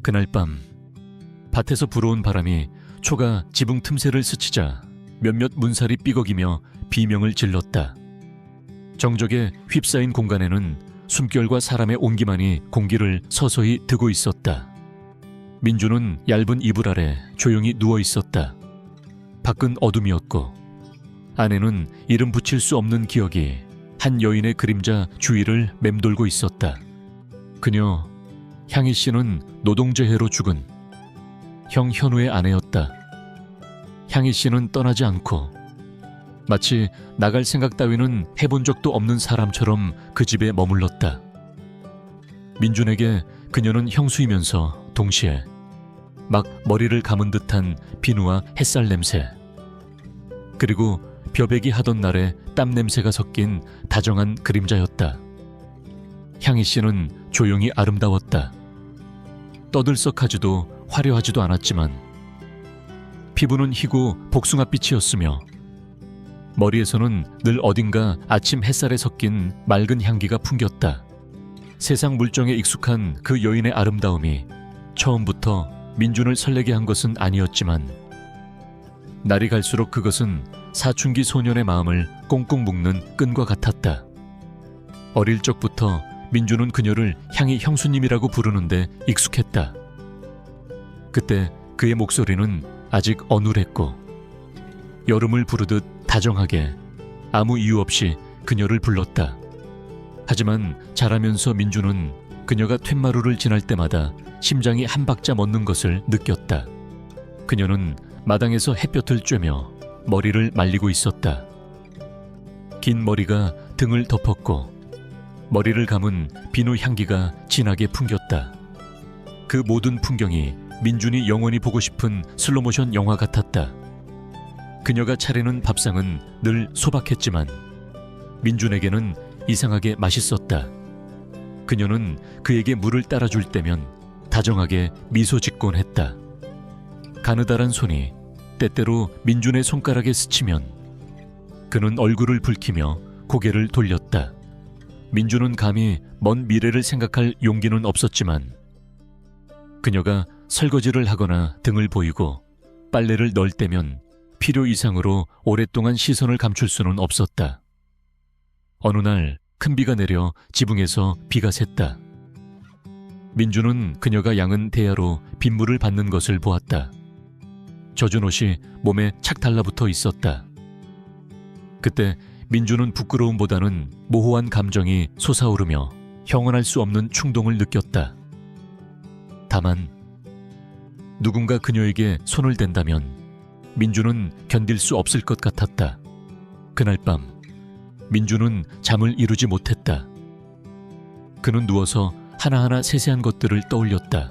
그날 밤 밭에서 불어온 바람이 초가 지붕 틈새를 스치자 몇몇 문살이 삐걱이며 비명을 질렀다. 정적에 휩싸인 공간에는 숨결과 사람의 온기만이 공기를 서서히 드고 있었다. 민주는 얇은 이불 아래 조용히 누워 있었다. 밖은 어둠이었고 안에는 이름 붙일 수 없는 기억이 한 여인의 그림자 주위를 맴돌고 있었다. 그녀 향희 씨는 노동재해로 죽은 형 현우의 아내였다. 향희 씨는 떠나지 않고 마치 나갈 생각 따위는 해본 적도 없는 사람처럼 그 집에 머물렀다. 민준에게 그녀는 형수이면서 동시에 막 머리를 감은 듯한 비누와 햇살 냄새, 그리고 벼베기 하던 날의 땀 냄새가 섞인 다정한 그림자였다. 향희 씨는 조용히 아름다웠다. 떠들썩하지도 화려하지도 않았지만 피부는 희고 복숭아빛이었으며 머리에서는 늘 어딘가 아침 햇살에 섞인 맑은 향기가 풍겼다. 세상 물정에 익숙한 그 여인의 아름다움이 처음부터 민준을 설레게 한 것은 아니었지만 날이 갈수록 그것은 사춘기 소년의 마음을 꽁꽁 묶는 끈과 같았다. 어릴 적부터 민준은 그녀를 향희 형수님이라고 부르는데 익숙했다. 그때 그의 목소리는 아직 어눌했고 여름을 부르듯 다정하게 아무 이유 없이 그녀를 불렀다. 하지만 자라면서 민준은 그녀가 툇마루를 지날 때마다 심장이 한 박자 멎는 것을 느꼈다. 그녀는 마당에서 햇볕을 쬐며 머리를 말리고 있었다. 긴 머리가 등을 덮었고 머리를 감은 비누 향기가 진하게 풍겼다. 그 모든 풍경이 민준이 영원히 보고 싶은 슬로모션 영화 같았다. 그녀가 차리는 밥상은 늘 소박했지만 민준에게는 이상하게 맛있었다. 그녀는 그에게 물을 따라줄 때면 다정하게 미소 짓곤 했다. 가느다란 손이 때때로 민준의 손가락에 스치면 그는 얼굴을 붉히며 고개를 돌렸다. 민준은 감히 먼 미래를 생각할 용기는 없었지만 그녀가 설거지를 하거나 등을 보이고 빨래를 널 때면 필요 이상으로 오랫동안 시선을 감출 수는 없었다. 어느 날 큰 비가 내려 지붕에서 비가 샜다. 민준은 그녀가 양은 대야로 빗물을 받는 것을 보았다. 젖은 옷이 몸에 착 달라붙어 있었다. 그때 민준은 부끄러움보다는 모호한 감정이 솟아오르며 형언할 수 없는 충동을 느꼈다. 다만 누군가 그녀에게 손을 댄다면 민준은 견딜 수 없을 것 같았다. 그날 밤 민준은 잠을 이루지 못했다. 그는 누워서 하나하나 세세한 것들을 떠올렸다.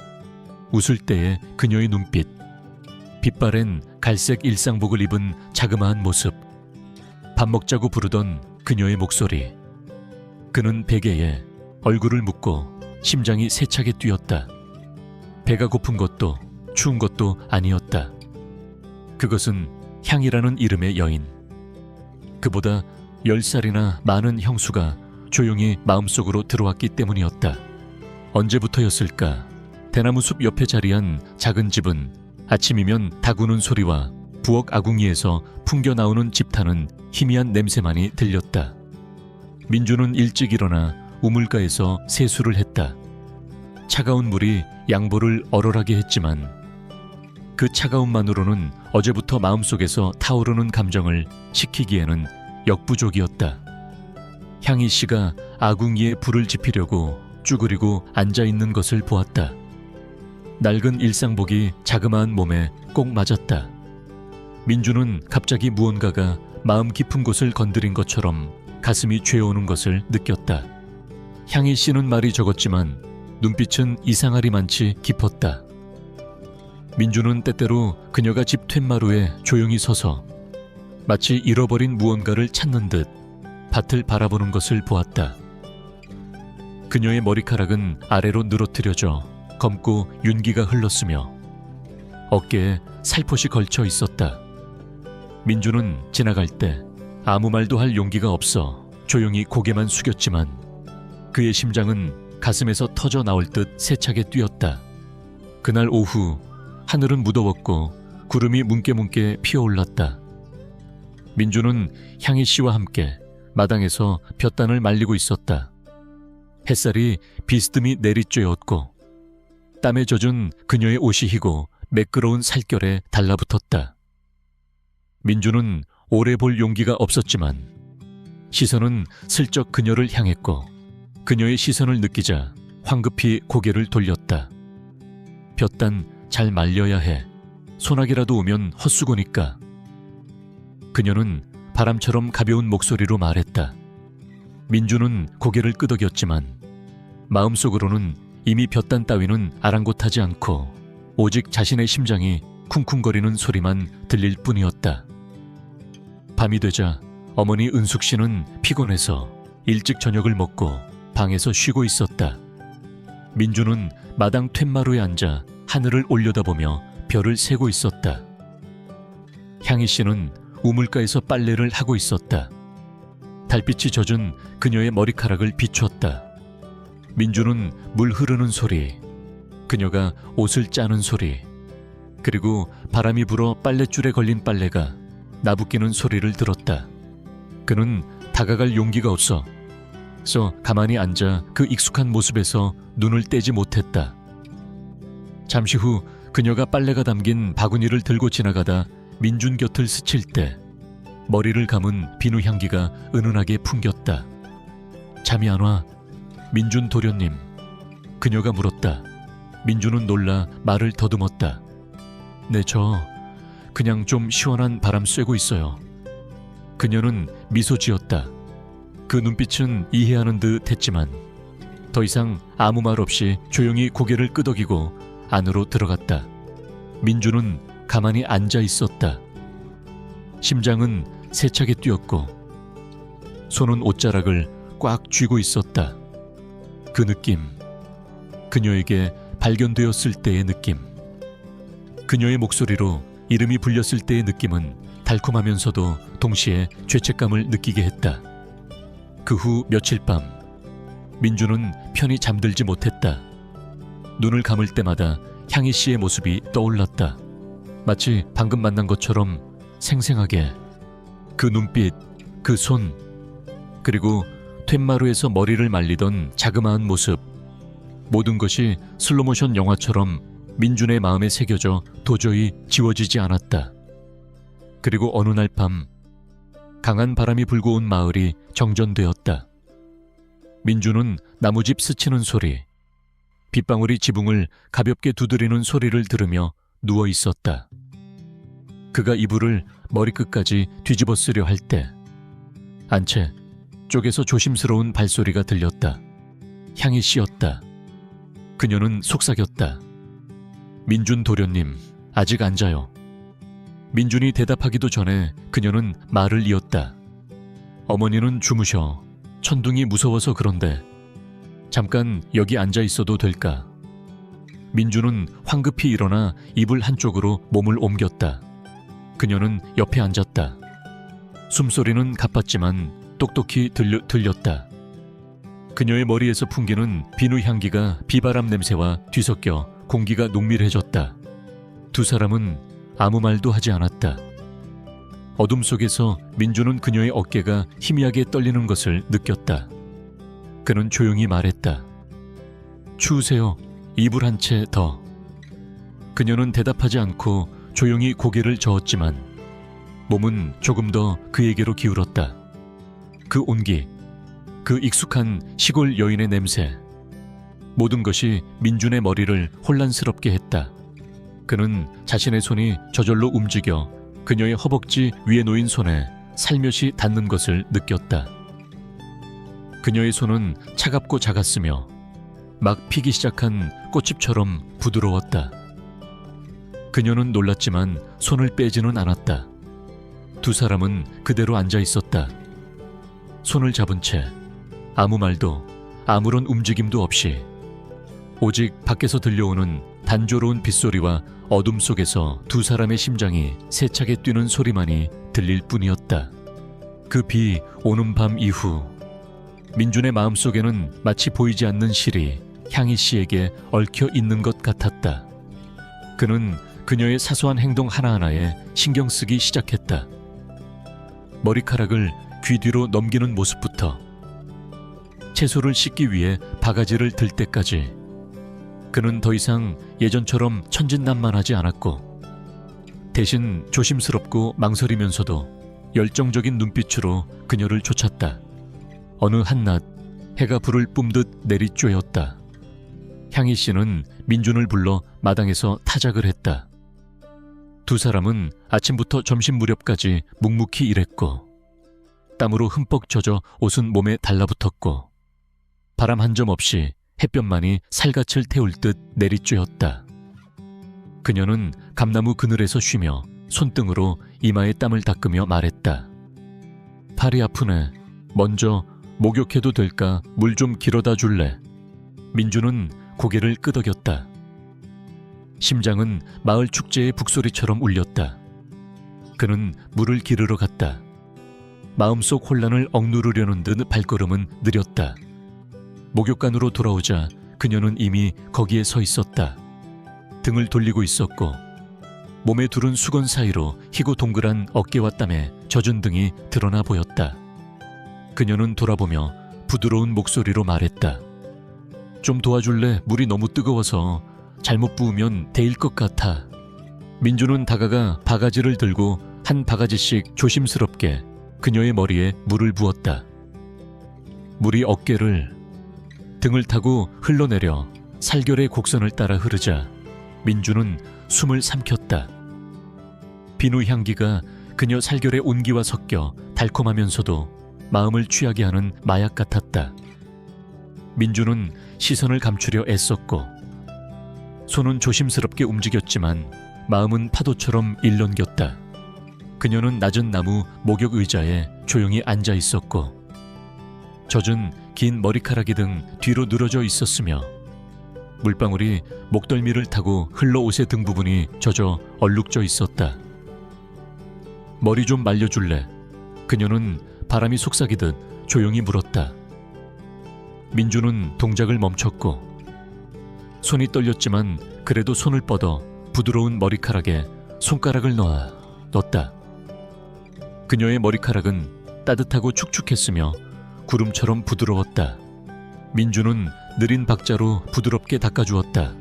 웃을 때의 그녀의 눈빛, 빛바랜 갈색 일상복을 입은 자그마한 모습, 밥 먹자고 부르던 그녀의 목소리. 그는 베개에 얼굴을 묻고 심장이 세차게 뛰었다. 배가 고픈 것도 추운 것도 아니었다. 그것은 향이라는 이름의 여인. 그보다 10살이나 많은 형수가 조용히 마음속으로 들어왔기 때문이었다. 언제부터였을까? 대나무 숲 옆에 자리한 작은 집은 아침이면 닭 우는 소리와 부엌 아궁이에서 풍겨 나오는 집타는 희미한 냄새만이 들렸다. 민준은 일찍 일어나 우물가에서 세수를 했다. 차가운 물이 양볼을 얼얼하게 했지만 그 차가움만으로는 어제부터 마음속에서 타오르는 감정을 식히기에는 역부족이었다. 향희 씨가 아궁이에 불을 지피려고 쭈그리고 앉아있는 것을 보았다. 낡은 일상복이 자그마한 몸에 꼭 맞았다. 민준은 갑자기 무언가가 마음 깊은 곳을 건드린 것처럼 가슴이 죄어오는 것을 느꼈다. 향희 씨는 말이 적었지만 눈빛은 이상하리만치 깊었다. 민준은 때때로 그녀가 집 툇마루에 조용히 서서 마치 잃어버린 무언가를 찾는 듯 밭을 바라보는 것을 보았다. 그녀의 머리카락은 아래로 늘어뜨려져 검고 윤기가 흘렀으며 어깨에 살포시 걸쳐 있었다. 민준은 지나갈 때 아무 말도 할 용기가 없어 조용히 고개만 숙였지만 그의 심장은 가슴에서 터져 나올 듯 세차게 뛰었다. 그날 오후 하늘은 무더웠고 구름이 뭉게뭉게 피어올랐다. 민주는 향희 씨와 함께 마당에서 볕단을 말리고 있었다. 햇살이 비스듬히 내리쬐었고 땀에 젖은 그녀의 옷이 희고 매끄러운 살결에 달라붙었다. 민주는 오래 볼 용기가 없었지만 시선은 슬쩍 그녀를 향했고 그녀의 시선을 느끼자 황급히 고개를 돌렸다. 볕단 잘 말려야 해. 소나기라도 오면 헛수고니까. 그녀는 바람처럼 가벼운 목소리로 말했다. 민주는 고개를 끄덕였지만 마음속으로는 이미 볕단 따위는 아랑곳하지 않고 오직 자신의 심장이 쿵쿵거리는 소리만 들릴 뿐이었다. 밤이 되자 어머니 은숙 씨는 피곤해서 일찍 저녁을 먹고 방에서 쉬고 있었다. 민주는 마당 툇마루에 앉아 하늘을 올려다보며 별을 세고 있었다. 향희 씨는 우물가에서 빨래를 하고 있었다. 달빛이 젖은 그녀의 머리카락을 비추었다. 민주는 물 흐르는 소리, 그녀가 옷을 짜는 소리, 그리고 바람이 불어 빨랫줄에 걸린 빨래가 나부끼는 소리를 들었다. 그는 다가갈 용기가 없어 가만히 앉아 그 익숙한 모습에서 눈을 떼지 못했다. 잠시 후 그녀가 빨래가 담긴 바구니를 들고 지나가다 민준 곁을 스칠 때 머리를 감은 비누 향기가 은은하게 풍겼다. 잠이 안 와? 민준 도련님. 그녀가 물었다. 민준은 놀라 말을 더듬었다. 네, 저 그냥 좀 시원한 바람 쐬고 있어요. 그녀는 미소 지었다. 그 눈빛은 이해하는 듯 했지만 더 이상 아무 말 없이 조용히 고개를 끄덕이고 안으로 들어갔다. 민주는 가만히 앉아 있었다. 심장은 세차게 뛰었고 손은 옷자락을 꽉 쥐고 있었다. 그 느낌, 그녀에게 발견되었을 때의 느낌. 그녀의 목소리로 이름이 불렸을 때의 느낌은 달콤하면서도 동시에 죄책감을 느끼게 했다. 그 후 며칠 밤 민주는 편히 잠들지 못했다. 눈을 감을 때마다 향희 씨의 모습이 떠올랐다. 마치 방금 만난 것처럼 생생하게 그 눈빛, 그 손, 그리고 툇마루에서 머리를 말리던 자그마한 모습, 모든 것이 슬로모션 영화처럼 민준의 마음에 새겨져 도저히 지워지지 않았다. 그리고 어느 날 밤 강한 바람이 불고 온 마을이 정전되었다. 민주는 나무집 스치는 소리, 빗방울이 지붕을 가볍게 두드리는 소리를 들으며 누워 있었다. 그가 이불을 머리끝까지 뒤집어 쓰려 할 때 안채 쪽에서 조심스러운 발소리가 들렸다. 향희 씨였다. 그녀는 속삭였다. 민준 도련님, 아직 안 자요. 민준이 대답하기도 전에 그녀는 말을 이었다. 어머니는 주무셔. 천둥이 무서워서 그런데 잠깐 여기 앉아 있어도 될까? 민준은 황급히 일어나 이불 한쪽으로 몸을 옮겼다. 그녀는 옆에 앉았다. 숨소리는 가팠지만 똑똑히 들렸다. 그녀의 머리에서 풍기는 비누 향기가 비바람 냄새와 뒤섞여 공기가 농밀해졌다. 두 사람은 아무 말도 하지 않았다. 어둠 속에서 민주는 그녀의 어깨가 희미하게 떨리는 것을 느꼈다. 그는 조용히 말했다. 추우세요. 이불 한 채 더. 그녀는 대답하지 않고 조용히 고개를 저었지만 몸은 조금 더 그에게로 기울었다. 그 온기, 그 익숙한 시골 여인의 냄새, 모든 것이 민준의 머리를 혼란스럽게 했다. 그는 자신의 손이 저절로 움직여 그녀의 허벅지 위에 놓인 손에 살며시 닿는 것을 느꼈다. 그녀의 손은 차갑고 작았으며 막 피기 시작한 꽃잎처럼 부드러웠다. 그녀는 놀랐지만 손을 빼지는 않았다. 두 사람은 그대로 앉아 있었다. 손을 잡은 채 아무 말도 아무런 움직임도 없이 오직 밖에서 들려오는 단조로운 빗소리와 어둠 속에서 두 사람의 심장이 세차게 뛰는 소리만이 들릴 뿐이었다. 그 비 오는 밤 이후 민준의 마음속에는 마치 보이지 않는 실이 향희 씨에게 얽혀 있는 것 같았다. 그는 그녀의 사소한 행동 하나하나에 신경 쓰기 시작했다. 머리카락을 귀 뒤로 넘기는 모습부터 채소를 씻기 위해 바가지를 들 때까지 그는 더 이상 예전처럼 천진난만하지 않았고 대신 조심스럽고 망설이면서도 열정적인 눈빛으로 그녀를 쫓았다. 어느 한낮 해가 불을 뿜듯 내리쬐었다. 향희 씨는 민준을 불러 마당에서 타작을 했다. 두 사람은 아침부터 점심 무렵까지 묵묵히 일했고 땀으로 흠뻑 젖어 옷은 몸에 달라붙었고 바람 한 점 없이 햇볕만이 살갗을 태울 듯 내리쬐었다. 그녀는 감나무 그늘에서 쉬며 손등으로 이마에 땀을 닦으며 말했다. 팔이 아프네. 먼저 목욕해도 될까? 물 좀 길어다 줄래? 민준은 고개를 끄덕였다. 심장은 마을 축제의 북소리처럼 울렸다. 그는 물을 기르러 갔다. 마음속 혼란을 억누르려는 듯 발걸음은 느렸다. 목욕간으로 돌아오자 그녀는 이미 거기에 서 있었다. 등을 돌리고 있었고 몸에 두른 수건 사이로 희고 동그란 어깨와 땀에 젖은 등이 드러나 보였다. 그녀는 돌아보며 부드러운 목소리로 말했다. 좀 도와줄래? 물이 너무 뜨거워서 잘못 부으면 데일 것 같아. 민주는 다가가 바가지를 들고 한 바가지씩 조심스럽게 그녀의 머리에 물을 부었다. 물이 어깨를 등을 타고 흘러내려 살결의 곡선을 따라 흐르자 민주는 숨을 삼켰다. 비누 향기가 그녀 살결의 온기와 섞여 달콤하면서도 마음을 취하게 하는 마약 같았다. 민주는 시선을 감추려 애썼고 손은 조심스럽게 움직였지만 마음은 파도처럼 일렁겼다. 그녀는 낮은 나무 목욕 의자에 조용히 앉아 있었고 젖은 긴 머리카락이 등 뒤로 늘어져 있었으며 물방울이 목덜미를 타고 흘러 옷의 등 부분이 젖어 얼룩져 있었다. 머리 좀 말려줄래? 그녀는 바람이 속삭이듯 조용히 물었다. 민주는 동작을 멈췄고 손이 떨렸지만 그래도 손을 뻗어 부드러운 머리카락에 손가락을 넣었다. 그녀의 머리카락은 따뜻하고 축축했으며 구름처럼 부드러웠다. 민주는 느린 박자로 부드럽게 닦아주었다.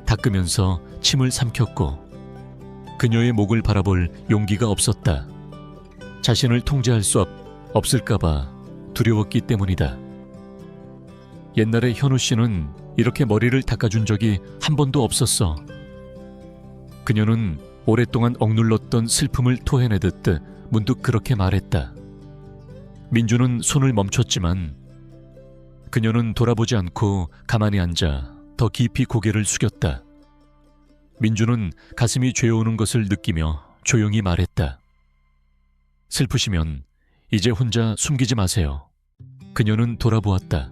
닦으면서 침을 삼켰고 그녀의 목을 바라볼 용기가 없었다. 자신을 통제할 수 없을까봐 두려웠기 때문이다. 옛날에 현우 씨는 이렇게 머리를 닦아준 적이 한 번도 없었어. 그녀는 오랫동안 억눌렀던 슬픔을 토해내듯 문득 그렇게 말했다. 민주는 손을 멈췄지만 그녀는 돌아보지 않고 가만히 앉아 더 깊이 고개를 숙였다. 민주는 가슴이 죄어오는 것을 느끼며 조용히 말했다. 슬프시면 이제 혼자 숨기지 마세요. 그녀는 돌아보았다.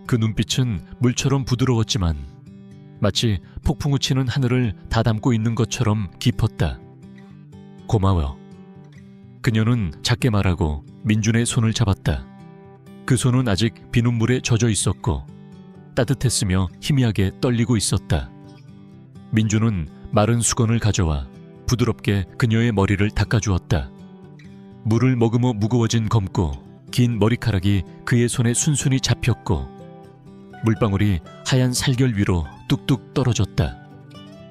그 눈빛은 물처럼 부드러웠지만 마치 폭풍우 치는 하늘을 다 담고 있는 것처럼 깊었다. 고마워. 그녀는 작게 말하고 민준의 손을 잡았다. 그 손은 아직 비눗물에 젖어 있었고 따뜻했으며 희미하게 떨리고 있었다. 민준은 마른 수건을 가져와 부드럽게 그녀의 머리를 닦아주었다. 물을 머금어 무거워진 검고 긴 머리카락이 그의 손에 순순히 잡혔고 물방울이 하얀 살결 위로 뚝뚝 떨어졌다.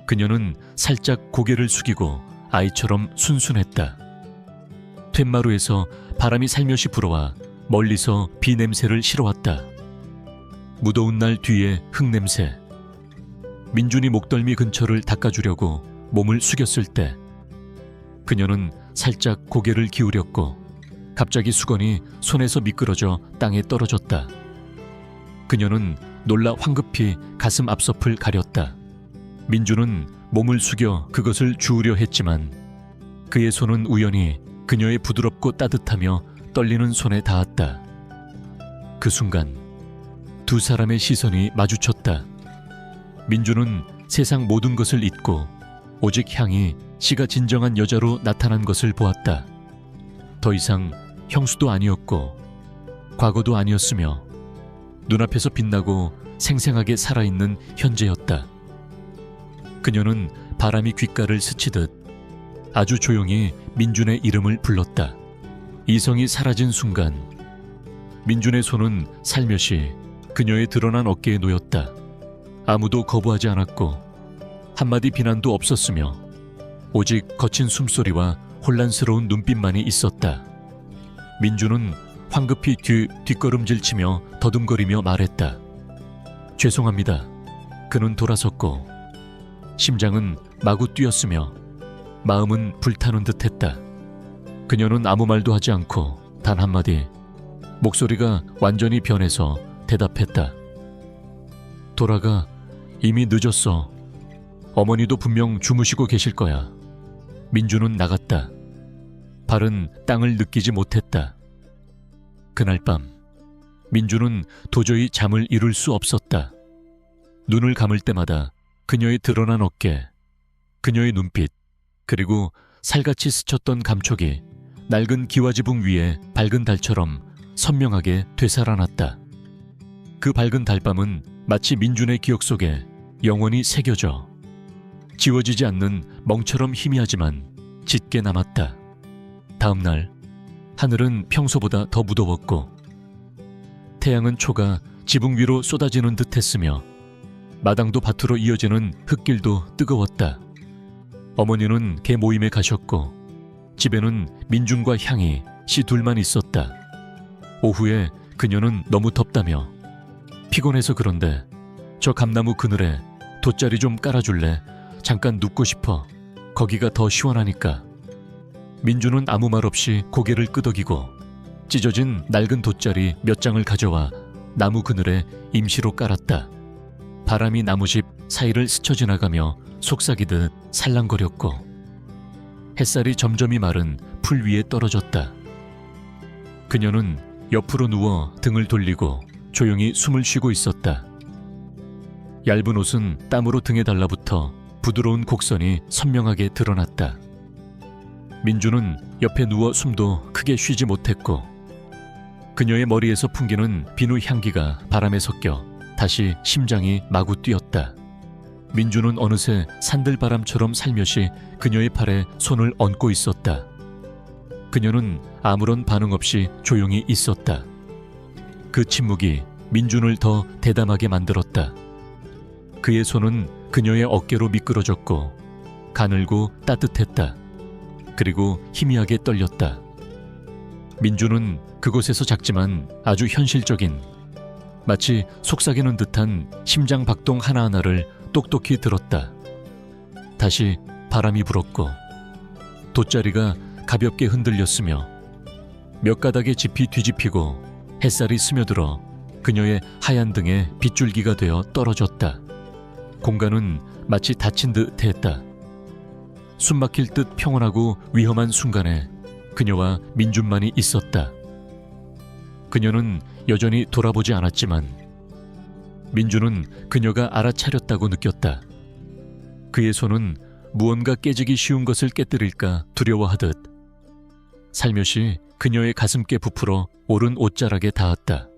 그녀는 살짝 고개를 숙이고 아이처럼 순순했다. 툇마루에서 바람이 살며시 불어와 멀리서 비 냄새를 실어왔다. 무더운 날 뒤에 흙냄새. 민준이 목덜미 근처를 닦아주려고 몸을 숙였을 때 그녀는 살짝 고개를 기울였고 갑자기 수건이 손에서 미끄러져 땅에 떨어졌다. 그녀는 놀라 황급히 가슴 앞섭을 가렸다. 민준은 몸을 숙여 그것을 주우려 했지만 그의 손은 우연히 그녀의 부드럽고 따뜻하며 떨리는 손에 닿았다. 그 순간 두 사람의 시선이 마주쳤다. 민준은 세상 모든 것을 잊고 오직 향이 씨가 진정한 여자로 나타난 것을 보았다. 더 이상 형수도 아니었고 과거도 아니었으며 눈앞에서 빛나고 생생하게 살아있는 현재였다. 그녀는 바람이 귓가를 스치듯 아주 조용히 민준의 이름을 불렀다. 이성이 사라진 순간 민준의 손은 살며시 그녀의 드러난 어깨에 놓였다. 아무도 거부하지 않았고 한마디 비난도 없었으며 오직 거친 숨소리와 혼란스러운 눈빛만이 있었다. 민준은 황급히 뒷걸음질치며 더듬거리며 말했다. 죄송합니다. 그는 돌아섰고 심장은 마구 뛰었으며 마음은 불타는 듯했다. 그녀는 아무 말도 하지 않고 단 한마디, 목소리가 완전히 변해서 대답했다. 돌아가. 이미 늦었어. 어머니도 분명 주무시고 계실 거야. 민준은 나갔다. 발은 땅을 느끼지 못했다. 그날 밤 민준은 도저히 잠을 이룰 수 없었다. 눈을 감을 때마다 그녀의 드러난 어깨, 그녀의 눈빛, 그리고 살같이 스쳤던 감촉이 낡은 기와지붕 위에 밝은 달처럼 선명하게 되살아났다. 그 밝은 달밤은 마치 민준의 기억 속에 영원히 새겨져 지워지지 않는 멍처럼 희미하지만 짙게 남았다. 다음 날 하늘은 평소보다 더 무더웠고 태양은 초가 지붕 위로 쏟아지는 듯했으며 마당도 밭으로 이어지는 흙길도 뜨거웠다. 어머니는 개 모임에 가셨고 집에는 민준과 향이 씨 둘만 있었다. 오후에 그녀는 너무 덥다며 피곤해서 그런데 저 감나무 그늘에 돗자리 좀 깔아줄래? 잠깐 눕고 싶어. 거기가 더 시원하니까. 민준은 아무 말 없이 고개를 끄덕이고 찢어진 낡은 돗자리 몇 장을 가져와 나무 그늘에 임시로 깔았다. 바람이 나무집 사이를 스쳐 지나가며 속삭이듯 살랑거렸고 햇살이 점점이 마른 풀 위에 떨어졌다. 그녀는 옆으로 누워 등을 돌리고 조용히 숨을 쉬고 있었다. 얇은 옷은 땀으로 등에 달라붙어 부드러운 곡선이 선명하게 드러났다. 민준은 옆에 누워 숨도 크게 쉬지 못했고 그녀의 머리에서 풍기는 비누 향기가 바람에 섞여 다시 심장이 마구 뛰었다. 민준은 어느새 산들바람처럼 살며시 그녀의 팔에 손을 얹고 있었다. 그녀는 아무런 반응 없이 조용히 있었다. 그 침묵이 민준을 더 대담하게 만들었다. 그의 손은 그녀의 어깨로 미끄러졌고 가늘고 따뜻했다. 그리고 희미하게 떨렸다. 민준은 그곳에서 작지만 아주 현실적인, 마치 속삭이는 듯한 심장 박동 하나하나를 똑똑히 들었다. 다시 바람이 불었고 돗자리가 가볍게 흔들렸으며 몇 가닥의 짚이 뒤집히고 햇살이 스며들어 그녀의 하얀 등에 빗줄기가 되어 떨어졌다. 공간은 마치 닫힌 듯 했다. 숨막힐 듯 평온하고 위험한 순간에 그녀와 민준만이 있었다. 그녀는 여전히 돌아보지 않았지만 민준은 그녀가 알아차렸다고 느꼈다. 그의 손은 무언가 깨지기 쉬운 것을 깨뜨릴까 두려워하듯 살며시 그녀의 가슴께 부풀어 오른 옷자락에 닿았다.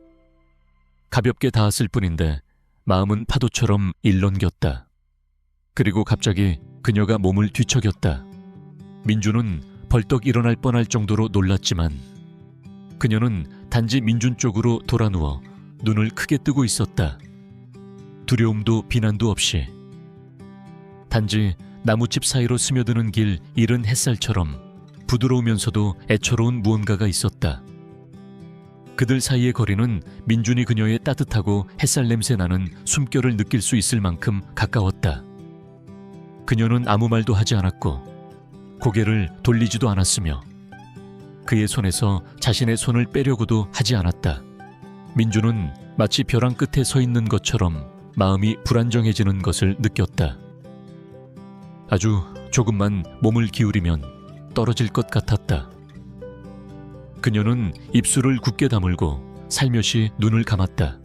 가볍게 닿았을 뿐인데 마음은 파도처럼 일렁겼다. 그리고 갑자기 그녀가 몸을 뒤척였다. 민준은 벌떡 일어날 뻔할 정도로 놀랐지만 그녀는 단지 민준 쪽으로 돌아 누워 눈을 크게 뜨고 있었다. 두려움도 비난도 없이 단지 나무집 사이로 스며드는 길 이른 햇살처럼 부드러우면서도 애처로운 무언가가 있었다. 그들 사이의 거리는 민준이 그녀의 따뜻하고 햇살 냄새 나는 숨결을 느낄 수 있을 만큼 가까웠다. 그녀는 아무 말도 하지 않았고 고개를 돌리지도 않았으며 그의 손에서 자신의 손을 빼려고도 하지 않았다. 민준은 마치 벼랑 끝에 서 있는 것처럼 마음이 불안정해지는 것을 느꼈다. 아주 조금만 몸을 기울이면 떨어질 것 같았다. 그녀는 입술을 굳게 다물고 살며시 눈을 감았다.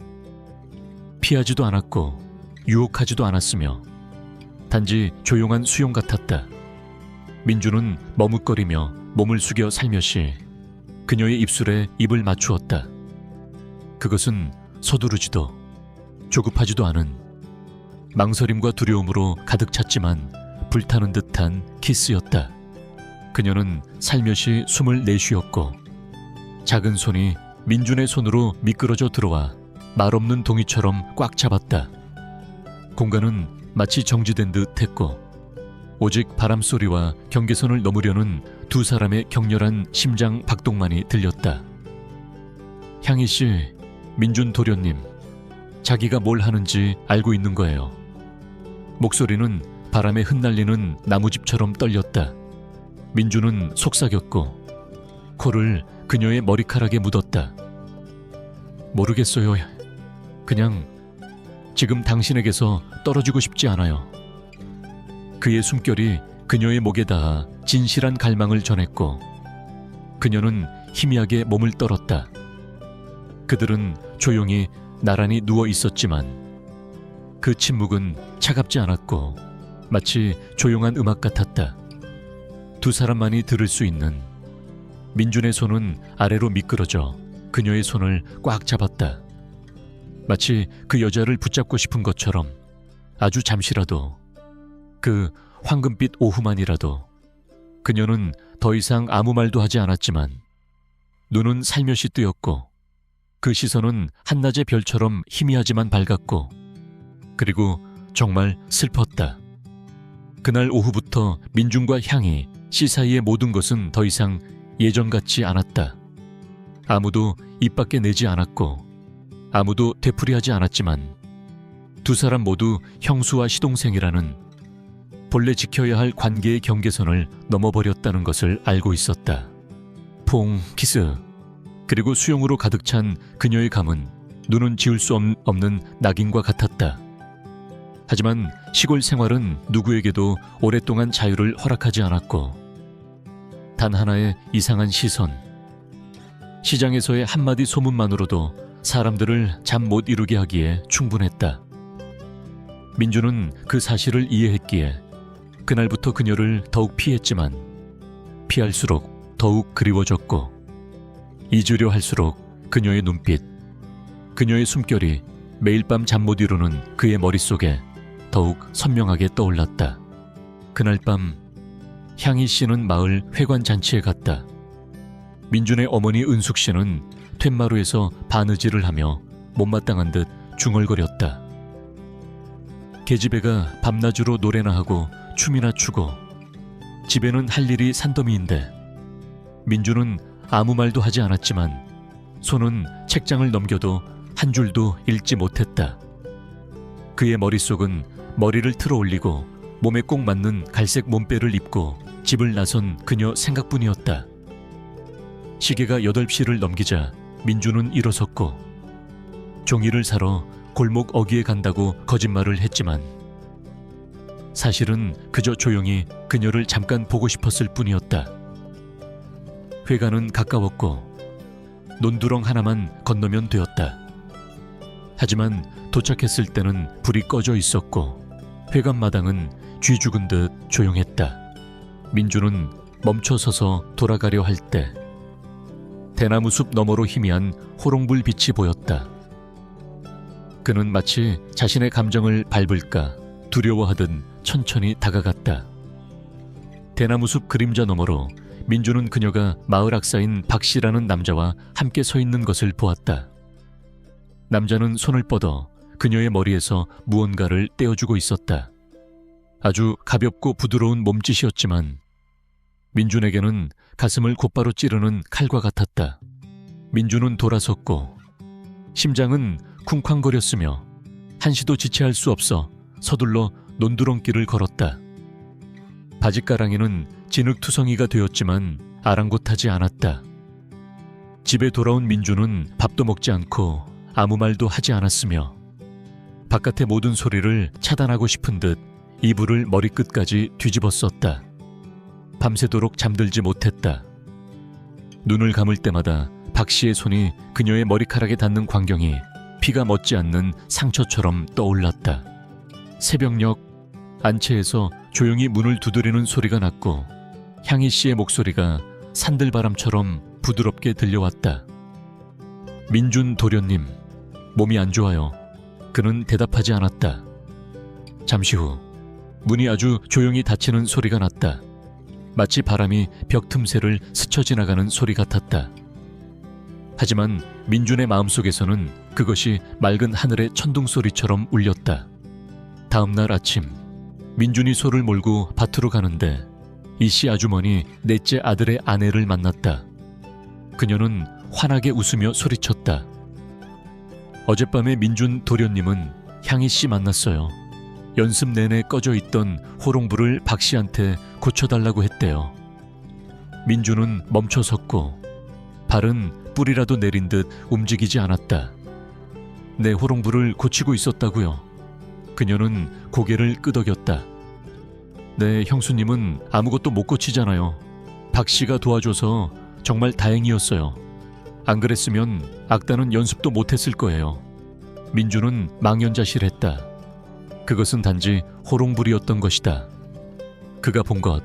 피하지도 않았고 유혹하지도 않았으며 단지 조용한 수용 같았다. 민준은 머뭇거리며 몸을 숙여 살며시 그녀의 입술에 입을 맞추었다. 그것은 서두르지도 조급하지도 않은 망설임과 두려움으로 가득 찼지만 불타는 듯한 키스였다. 그녀는 살며시 숨을 내쉬었고 작은 손이 민준의 손으로 미끄러져 들어와 말없는 동이처럼 꽉 잡았다. 공간은 마치 정지된 듯 했고 오직 바람소리와 경계선을 넘으려는 두 사람의 격렬한 심장 박동만이 들렸다. 향희씨, 민준 도련님, 자기가 뭘 하는지 알고 있는 거예요. 목소리는 바람에 흩날리는 나무집처럼 떨렸다. 민준은 속삭였고 코를 그녀의 머리카락에 묻었다. 모르겠어요. 그냥 지금 당신에게서 떨어지고 싶지 않아요. 그의 숨결이 그녀의 목에 닿아 진실한 갈망을 전했고 그녀는 희미하게 몸을 떨었다. 그들은 조용히 나란히 누워 있었지만 그 침묵은 차갑지 않았고 마치 조용한 음악 같았다. 두 사람만이 들을 수 있는. 민준의 손은 아래로 미끄러져 그녀의 손을 꽉 잡았다. 마치 그 여자를 붙잡고 싶은 것처럼 아주 잠시라도, 그 황금빛 오후만이라도. 그녀는 더 이상 아무 말도 하지 않았지만 눈은 살며시 뜨였고 그 시선은 한낮의 별처럼 희미하지만 밝았고 그리고 정말 슬펐다. 그날 오후부터 민준과 향이 씨 사이의 모든 것은 더 이상 예전 같지 않았다. 아무도 입 밖에 내지 않았고 아무도 되풀이하지 않았지만 두 사람 모두 형수와 시동생이라는 본래 지켜야 할 관계의 경계선을 넘어버렸다는 것을 알고 있었다. 퐁, 키스. 그리고 수용으로 가득 찬 그녀의 감은 눈은 지울 수 없는 낙인과 같았다. 하지만 시골 생활은 누구에게도 오랫동안 자유를 허락하지 않았고 단 하나의 이상한 시선, 시장에서의 한마디 소문만으로도 사람들을 잠 못 이루게 하기에 충분했다. 민준은 그 사실을 이해했기에 그날부터 그녀를 더욱 피했지만 피할수록 더욱 그리워졌고 잊으려 할수록 그녀의 눈빛, 그녀의 숨결이 매일 밤 잠 못 이루는 그의 머릿속에 더욱 선명하게 떠올랐다. 그날 밤 향희 씨는 마을 회관 잔치에 갔다. 민준의 어머니 은숙 씨는 툇마루에서 바느질을 하며 못마땅한 듯 중얼거렸다. 계집애가 밤낮으로 노래나 하고 춤이나 추고 집에는 할 일이 산더미인데 민준은 아무 말도 하지 않았지만 손은 책장을 넘겨도 한 줄도 읽지 못했다. 그의 머릿속은 머리를 틀어 올리고 몸에 꼭 맞는 갈색 몸빼를 입고 집을 나선 그녀 생각뿐이었다. 시계가 8시를 넘기자 민준은 일어섰고 종이를 사러 골목 어귀에 간다고 거짓말을 했지만 사실은 그저 조용히 그녀를 잠깐 보고 싶었을 뿐이었다. 회관은 가까웠고 논두렁 하나만 건너면 되었다. 하지만 도착했을 때는 불이 꺼져 있었고 회관 마당은 쥐 죽은 듯 조용했다. 민준은 멈춰서서 돌아가려 할 때 대나무 숲 너머로 희미한 호롱불 빛이 보였다. 그는 마치 자신의 감정을 밟을까 두려워하듯 천천히 다가갔다. 대나무 숲 그림자 너머로 민준은 그녀가 마을 악사인 박씨라는 남자와 함께 서 있는 것을 보았다. 남자는 손을 뻗어 그녀의 머리에서 무언가를 떼어주고 있었다. 아주 가볍고 부드러운 몸짓이었지만 민준에게는 가슴을 곧바로 찌르는 칼과 같았다. 민준은 돌아섰고 심장은 쿵쾅거렸으며 한시도 지체할 수 없어 서둘러 논두렁길을 걸었다. 바짓가랑이는 진흙투성이가 되었지만 아랑곳하지 않았다. 집에 돌아온 민준은 밥도 먹지 않고 아무 말도 하지 않았으며 바깥의 모든 소리를 차단하고 싶은 듯 이불을 머리끝까지 뒤집었었다. 밤새도록 잠들지 못했다. 눈을 감을 때마다 박 씨의 손이 그녀의 머리카락에 닿는 광경이 피가 멎지 않는 상처처럼 떠올랐다. 새벽녘 안채에서 조용히 문을 두드리는 소리가 났고 향희 씨의 목소리가 산들바람처럼 부드럽게 들려왔다. 민준 도련님, 몸이 안 좋아요. 그는 대답하지 않았다. 잠시 후 문이 아주 조용히 닫히는 소리가 났다. 마치 바람이 벽 틈새를 스쳐 지나가는 소리 같았다. 하지만 민준의 마음속에서는 그것이 맑은 하늘의 천둥소리처럼 울렸다. 다음 날 아침, 민준이 소를 몰고 밭으로 가는데 이씨 아주머니 넷째 아들의 아내를 만났다. 그녀는 환하게 웃으며 소리쳤다. 어젯밤에 민준 도련님은 향희 씨 만났어요. 연습 내내 꺼져 있던 호롱불을 박 씨한테 고쳐달라고 했대요. 민준은 멈춰 섰고 발은 뿔이라도 내린 듯 움직이지 않았다. 내 호롱불을 고치고 있었다고요. 그녀는 고개를 끄덕였다. 네, 형수님은 아무것도 못 고치잖아요. 박 씨가 도와줘서 정말 다행이었어요. 안 그랬으면 악단은 연습도 못했을 거예요. 민준은 망연자실했다. 그것은 단지 호롱불이었던 것이다. 그가 본 것,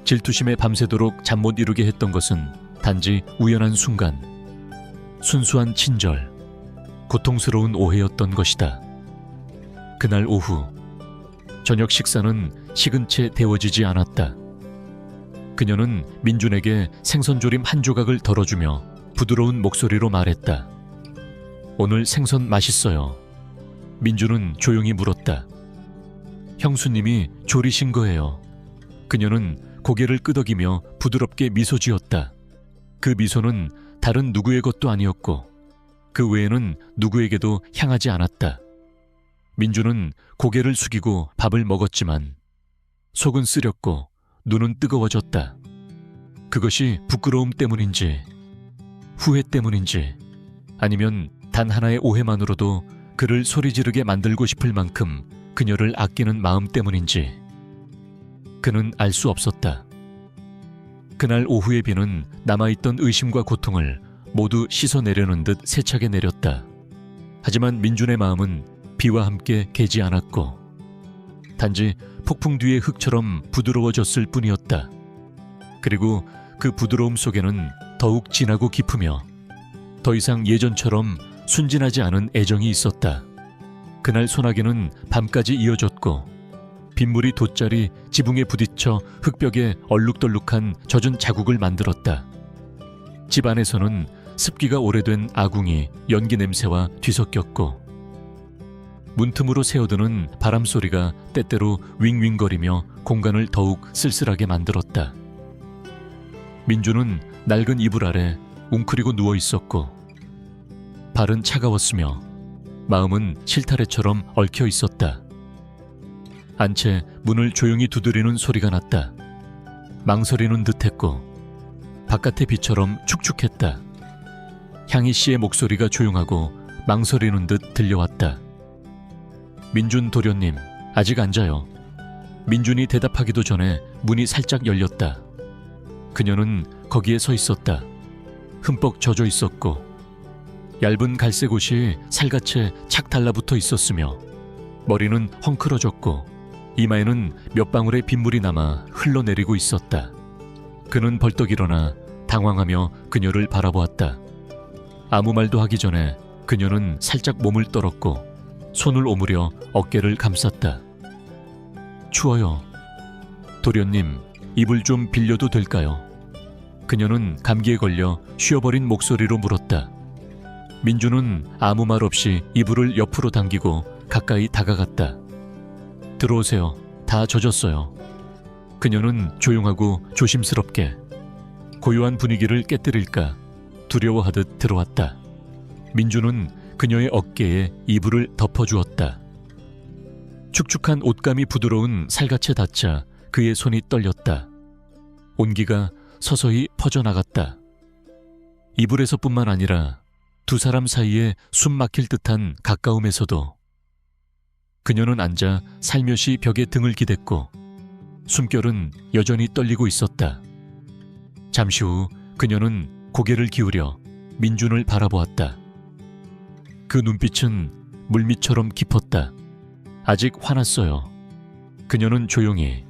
질투심에 밤새도록 잠 못 이루게 했던 것은 단지 우연한 순간, 순수한 친절, 고통스러운 오해였던 것이다. 그날 오후, 저녁 식사는 식은 채 데워지지 않았다. 그녀는 민준에게 생선조림 한 조각을 덜어주며 부드러운 목소리로 말했다. 오늘 생선 맛있어요. 민준은 조용히 물었다. 형수님이 조리신 거예요. 그녀는 고개를 끄덕이며 부드럽게 미소 지었다. 그 미소는 다른 누구의 것도 아니었고 그 외에는 누구에게도 향하지 않았다. 민준은 고개를 숙이고 밥을 먹었지만 속은 쓰렸고 눈은 뜨거워졌다. 그것이 부끄러움 때문인지 후회 때문인지 아니면 단 하나의 오해만으로도 그를 소리 지르게 만들고 싶을 만큼 그녀를 아끼는 마음 때문인지 그는 알 수 없었다. 그날 오후의 비는 남아있던 의심과 고통을 모두 씻어내려는 듯 세차게 내렸다. 하지만 민준의 마음은 비와 함께 개지 않았고 단지 폭풍 뒤의 흙처럼 부드러워졌을 뿐이었다. 그리고 그 부드러움 속에는 더욱 진하고 깊으며 더 이상 예전처럼 순진하지 않은 애정이 있었다. 그날 소나기는 밤까지 이어졌고 빗물이 돗자리 지붕에 부딪혀 흙벽에 얼룩덜룩한 젖은 자국을 만들었다. 집 안에서는 습기가 오래된 아궁이 연기 냄새와 뒤섞였고 문틈으로 새어드는 바람소리가 때때로 윙윙거리며 공간을 더욱 쓸쓸하게 만들었다. 민주는 낡은 이불 아래 웅크리고 누워 있었고 발은 차가웠으며 마음은 실타래처럼 얽혀 있었다. 안채 문을 조용히 두드리는 소리가 났다. 망설이는 듯했고 바깥의 비처럼 축축했다. 향희 씨의 목소리가 조용하고 망설이는 듯 들려왔다. 민준 도련님, 아직 안 자요. 민준이 대답하기도 전에 문이 살짝 열렸다. 그녀는 거기에 서 있었다. 흠뻑 젖어 있었고 얇은 갈색 옷이 살갗에 착 달라붙어 있었으며 머리는 헝클어졌고 이마에는 몇 방울의 빗물이 남아 흘러내리고 있었다. 그는 벌떡 일어나 당황하며 그녀를 바라보았다. 아무 말도 하기 전에 그녀는 살짝 몸을 떨었고 손을 오므려 어깨를 감쌌다. 추워요. 도련님, 이불 좀 빌려도 될까요? 그녀는 감기에 걸려 쉬어버린 목소리로 물었다. 민주는 아무 말 없이 이불을 옆으로 당기고 가까이 다가갔다. 들어오세요. 다 젖었어요. 그녀는 조용하고 조심스럽게 고요한 분위기를 깨뜨릴까 두려워하듯 들어왔다. 민주는 그녀의 어깨에 이불을 덮어주었다. 축축한 옷감이 부드러운 살갗에 닿자 그의 손이 떨렸다. 온기가 서서히 퍼져나갔다. 이불에서뿐만 아니라 두 사람 사이에 숨 막힐 듯한 가까움에서도. 그녀는 앉아 살며시 벽에 등을 기댔고 숨결은 여전히 떨리고 있었다. 잠시 후 그녀는 고개를 기울여 민준을 바라보았다. 그 눈빛은 물밑처럼 깊었다. 아직 화났어요. 그녀는 조용히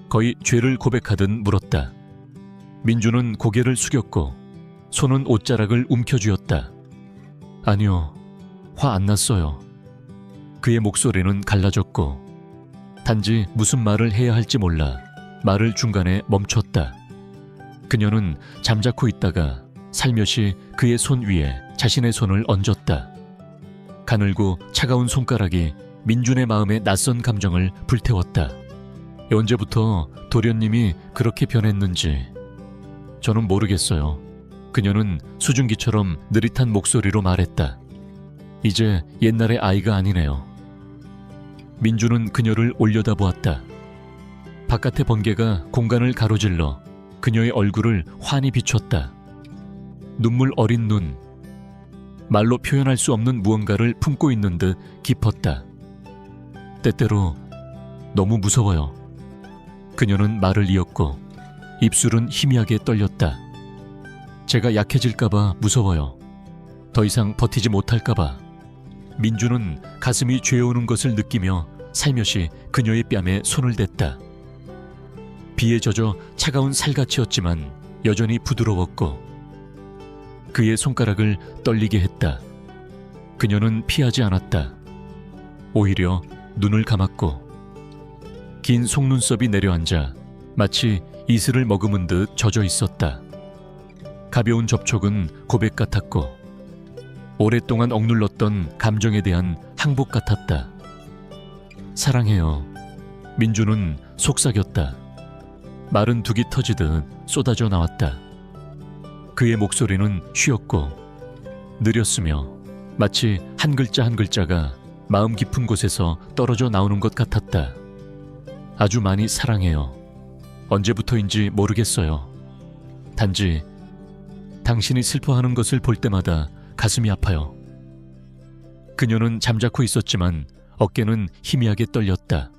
거의 죄를 고백하듯 물었다. 민준은 고개를 숙였고 손은 옷자락을 움켜쥐었다. 아니요, 화 안 났어요. 그의 목소리는 갈라졌고 단지 무슨 말을 해야 할지 몰라 말을 중간에 멈췄다. 그녀는 잠자코 있다가 살며시 그의 손 위에 자신의 손을 얹었다. 가늘고 차가운 손가락이 민준의 마음에 낯선 감정을 불태웠다. 언제부터 도련님이 그렇게 변했는지 저는 모르겠어요. 그녀는 수증기처럼 느릿한 목소리로 말했다. 이제 옛날의 아이가 아니네요. 민준은 그녀를 올려다보았다. 바깥의 번개가 공간을 가로질러 그녀의 얼굴을 환히 비췄다. 눈물 어린 눈, 말로 표현할 수 없는 무언가를 품고 있는 듯 깊었다. 때때로 너무 무서워요. 그녀는 말을 이었고 입술은 희미하게 떨렸다. 제가 약해질까봐 무서워요. 더 이상 버티지 못할까봐. 민주는 가슴이 죄어오는 것을 느끼며 살며시 그녀의 뺨에 손을 댔다. 비에 젖어 차가운 살갗이었지만 여전히 부드러웠고 그의 손가락을 떨리게 했다. 그녀는 피하지 않았다. 오히려 눈을 감았고 긴 속눈썹이 내려앉아 마치 이슬을 머금은 듯 젖어 있었다. 가벼운 접촉은 고백 같았고 오랫동안 억눌렀던 감정에 대한 항복 같았다. 사랑해요. 민주는 속삭였다. 마른 둑이 터지듯 쏟아져 나왔다. 그의 목소리는 쉬었고 느렸으며 마치 한 글자 한 글자가 마음 깊은 곳에서 떨어져 나오는 것 같았다. 아주 많이 사랑해요. 언제부터인지 모르겠어요. 단지 당신이 슬퍼하는 것을 볼 때마다 가슴이 아파요. 그녀는 잠자코 있었지만 어깨는 희미하게 떨렸다.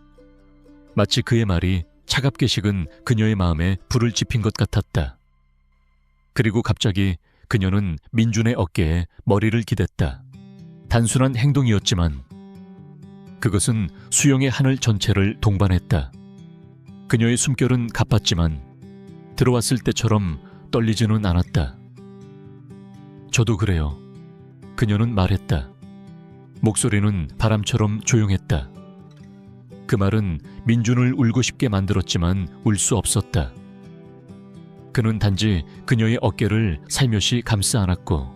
마치 그의 말이 차갑게 식은 그녀의 마음에 불을 지핀 것 같았다. 그리고 갑자기 그녀는 민준의 어깨에 머리를 기댔다. 단순한 행동이었지만 그것은 수영의 하늘 전체를 동반했다. 그녀의 숨결은 가빴지만 들어왔을 때처럼 떨리지는 않았다. 저도 그래요. 그녀는 말했다. 목소리는 바람처럼 조용했다. 그 말은 민준을 울고 싶게 만들었지만 울 수 없었다. 그는 단지 그녀의 어깨를 살며시 감싸 안았고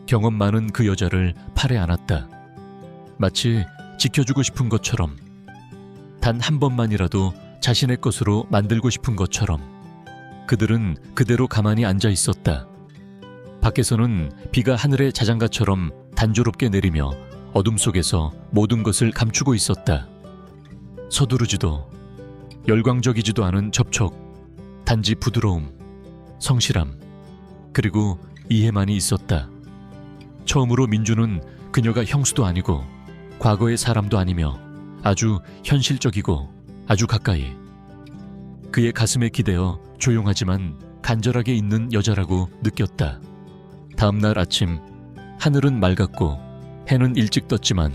경험 많은 그 여자를 팔에 안았다. 마치 지켜주고 싶은 것처럼, 단 한 번만이라도 자신의 것으로 만들고 싶은 것처럼 그들은 그대로 가만히 앉아 있었다. 밖에서는 비가 하늘의 자장가처럼 단조롭게 내리며 어둠 속에서 모든 것을 감추고 있었다. 서두르지도 열광적이지도 않은 접촉, 단지 부드러움, 성실함, 그리고 이해만이 있었다. 처음으로 민주는 그녀가 형수도 아니고 과거의 사람도 아니며 아주 현실적이고 아주 가까이 그의 가슴에 기대어 조용하지만 간절하게 있는 여자라고 느꼈다. 다음 날 아침 하늘은 맑았고 해는 일찍 떴지만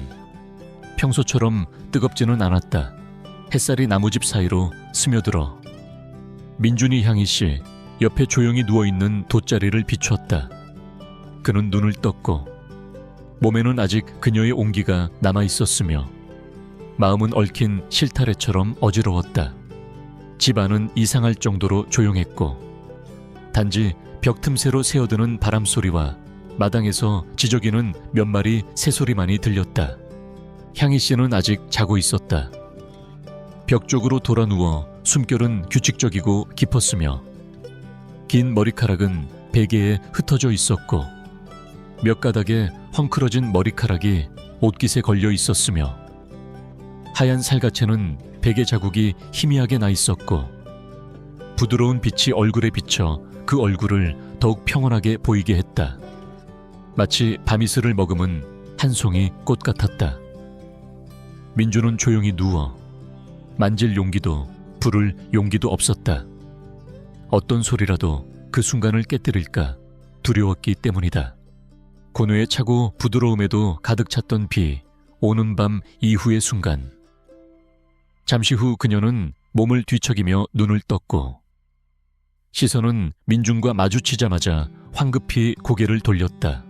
평소처럼 뜨겁지는 않았다. 햇살이 나무집 사이로 스며들어 민준이 향희 씨 옆에 조용히 누워있는 돗자리를 비추었다. 그는 눈을 떴고 몸에는 아직 그녀의 온기가 남아있었으며 마음은 얽힌 실타래처럼 어지러웠다. 집안은 이상할 정도로 조용했고 단지 벽 틈새로 새어드는 바람소리와 마당에서 지저귀는 몇 마리 새소리만이 들렸다. 향희 씨는 아직 자고 있었다. 벽 쪽으로 돌아 누워 숨결은 규칙적이고 깊었으며 긴 머리카락은 베개에 흩어져 있었고 몇 가닥의 헝클어진 머리카락이 옷깃에 걸려 있었으며 하얀 살갗에는 베개 자국이 희미하게 나 있었고 부드러운 빛이 얼굴에 비쳐 그 얼굴을 더욱 평온하게 보이게 했다. 마치 밤이슬을 머금은 한 송이 꽃 같았다. 민주는 조용히 누워 만질 용기도 부를 용기도 없었다. 어떤 소리라도 그 순간을 깨뜨릴까 두려웠기 때문이다. 고뇌에 차고 부드러움에도 가득 찼던 비, 오는 밤 이후의 순간. 잠시 후 그녀는 몸을 뒤척이며 눈을 떴고 시선은 민준과 마주치자마자 황급히 고개를 돌렸다.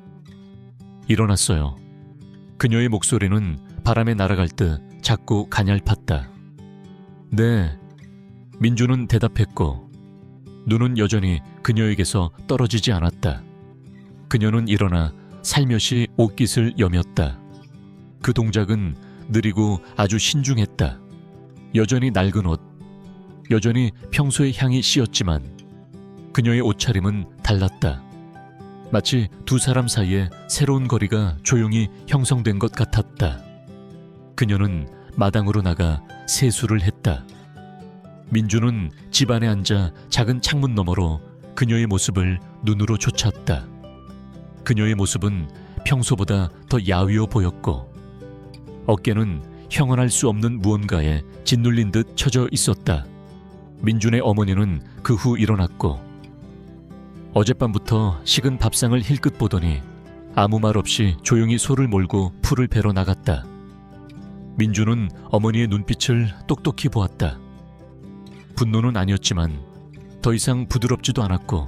일어났어요. 그녀의 목소리는 바람에 날아갈 듯 작고 가냘팠다. 네, 민주는 대답했고 눈은 여전히 그녀에게서 떨어지지 않았다. 그녀는 일어나 살며시 옷깃을 여몄다. 그 동작은 느리고 아주 신중했다. 여전히 낡은 옷, 여전히 평소의 향이 씌었지만 그녀의 옷차림은 달랐다. 마치 두 사람 사이에 새로운 거리가 조용히 형성된 것 같았다. 그녀는 마당으로 나가 세수를 했다. 민주는 집 안에 앉아 작은 창문 너머로 그녀의 모습을 눈으로 쫓았다. 그녀의 모습은 평소보다 더 야위어 보였고 어깨는 형언할 수 없는 무언가에 짓눌린 듯 처져 있었다. 민준의 어머니는 그 후 일어났고 어젯밤부터 식은 밥상을 힐끗 보더니 아무 말 없이 조용히 소를 몰고 풀을 베러 나갔다. 민준은 어머니의 눈빛을 똑똑히 보았다. 분노는 아니었지만 더 이상 부드럽지도 않았고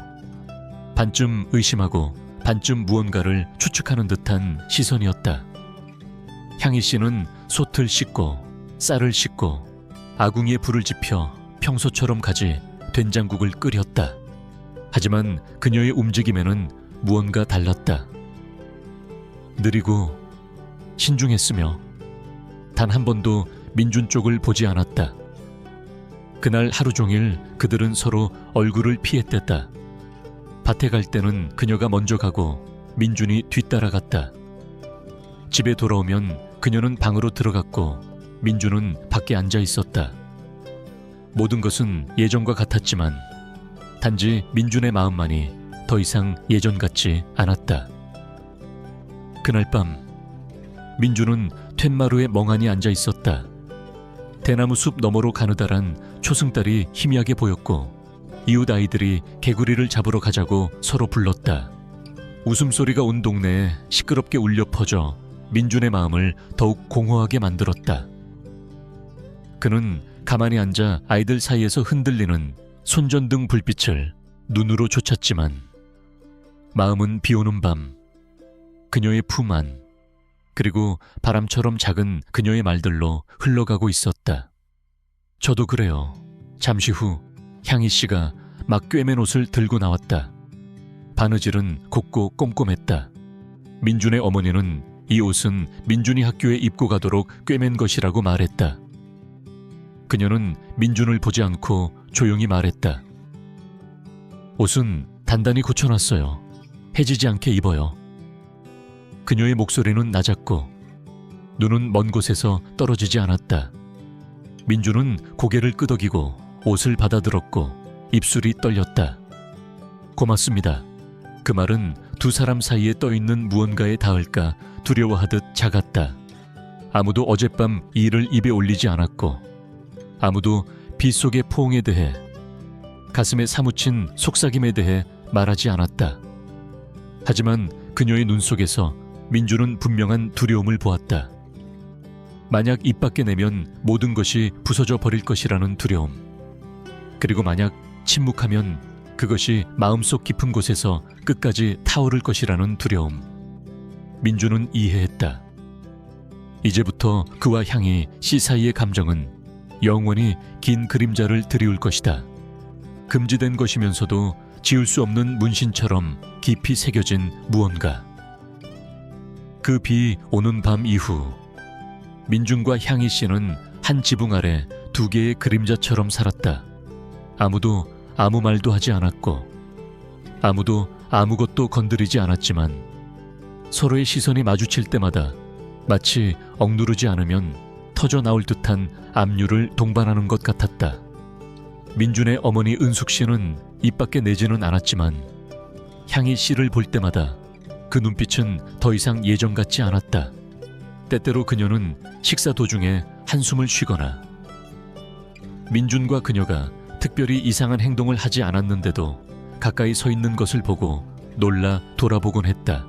반쯤 의심하고 반쯤 무언가를 추측하는 듯한 시선이었다. 향희 씨는 솥을 씻고 쌀을 씻고 아궁이에 불을 지펴 평소처럼 가지 된장국을 끓였다. 하지만 그녀의 움직임에는 무언가 달랐다. 느리고 신중했으며 단 한 번도 민준 쪽을 보지 않았다. 그날 하루 종일 그들은 서로 얼굴을 피했댔다. 밭에 갈 때는 그녀가 먼저 가고 민준이 뒤따라갔다. 집에 돌아오면 그녀는 방으로 들어갔고 민준은 밖에 앉아 있었다. 모든 것은 예전과 같았지만 단지 민준의 마음만이 더 이상 예전 같지 않았다. 그날 밤 민준은 툇마루에 멍하니 앉아 있었다. 대나무 숲 너머로 가느다란 초승달이 희미하게 보였고 이웃 아이들이 개구리를 잡으러 가자고 서로 불렀다. 웃음소리가 온 동네에 시끄럽게 울려 퍼져 민준의 마음을 더욱 공허하게 만들었다. 그는 가만히 앉아 아이들 사이에서 흔들리는 손전등 불빛을 눈으로 쫓았지만 마음은 비오는 밤, 그녀의 품 안, 그리고 바람처럼 작은 그녀의 말들로 흘러가고 있었다. 저도 그래요. 잠시 후 향희 씨가 막 꿰맨 옷을 들고 나왔다. 바느질은 곱고 꼼꼼했다. 민준의 어머니는 이 옷은 민준이 학교에 입고 가도록 꿰맨 것이라고 말했다. 그녀는 민준을 보지 않고 조용히 말했다. 옷은 단단히 고쳐놨어요. 해지지 않게 입어요. 그녀의 목소리는 낮았고 눈은 먼 곳에서 떨어지지 않았다. 민준은 고개를 끄덕이고 옷을 받아들었고 입술이 떨렸다. 고맙습니다. 그 말은 두 사람 사이에 떠있는 무언가에 닿을까 두려워하듯 작았다. 아무도 어젯밤 이 일을 입에 올리지 않았고 아무도 빗속의 포옹에 대해 가슴에 사무친 속삭임에 대해 말하지 않았다. 하지만 그녀의 눈 속에서 민준은 분명한 두려움을 보았다. 만약 입 밖에 내면 모든 것이 부서져 버릴 것이라는 두려움. 그리고 만약 침묵하면 그것이 마음속 깊은 곳에서 끝까지 타오를 것이라는 두려움. 민준은 이해했다. 이제부터 그와 향이 씨 사이의 감정은 영원히 긴 그림자를 드리울 것이다. 금지된 것이면서도 지울 수 없는 문신처럼 깊이 새겨진 무언가. 그 비 오는 밤 이후 민준과 향희 씨는 한 지붕 아래 두 개의 그림자처럼 살았다. 아무도 아무 말도 하지 않았고 아무도 아무것도 건드리지 않았지만 서로의 시선이 마주칠 때마다 마치 억누르지 않으면 터져 나올 듯한 압류를 동반하는 것 같았다. 민준의 어머니 은숙 씨는 입 밖에 내지는 않았지만 향희 씨를 볼 때마다 그 눈빛은 더 이상 예전 같지 않았다. 때때로 그녀는 식사 도중에 한숨을 쉬거나 민준과 그녀가 특별히 이상한 행동을 하지 않았는데도 가까이 서 있는 것을 보고 놀라 돌아보곤 했다.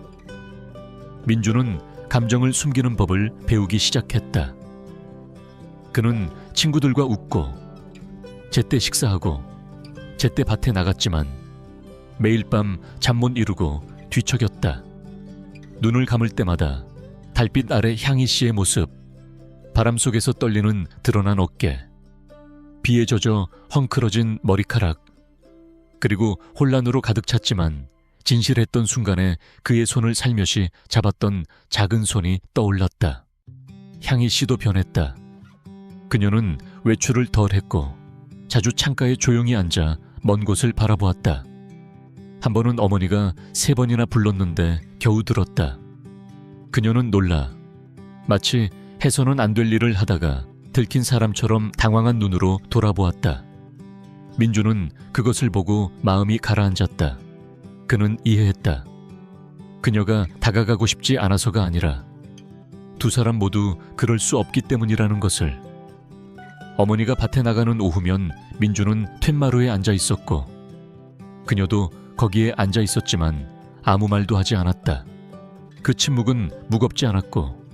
민준은 감정을 숨기는 법을 배우기 시작했다. 그는 친구들과 웃고 제때 식사하고 제때 밭에 나갔지만 매일 밤 잠 못 이루고 뒤척였다. 눈을 감을 때마다 달빛 아래 향희 씨의 모습, 바람 속에서 떨리는 드러난 어깨, 비에 젖어 헝클어진 머리카락, 그리고 혼란으로 가득 찼지만 진실했던 순간에 그의 손을 살며시 잡았던 작은 손이 떠올랐다. 향희 씨도 변했다. 그녀는 외출을 덜 했고 자주 창가에 조용히 앉아 먼 곳을 바라보았다. 한 번은 어머니가 3번이나 불렀는데 겨우 들었다. 그녀는 놀라 마치 해서는 안 될 일을 하다가 들킨 사람처럼 당황한 눈으로 돌아보았다. 민주는 그것을 보고 마음이 가라앉았다. 그는 이해했다. 그녀가 다가가고 싶지 않아서가 아니라 두 사람 모두 그럴 수 없기 때문이라는 것을. 어머니가 밭에 나가는 오후면 민주는 툇마루에 앉아 있었고 그녀도 거기에 앉아 있었지만 아무 말도 하지 않았다. 그 침묵은 무겁지 않았고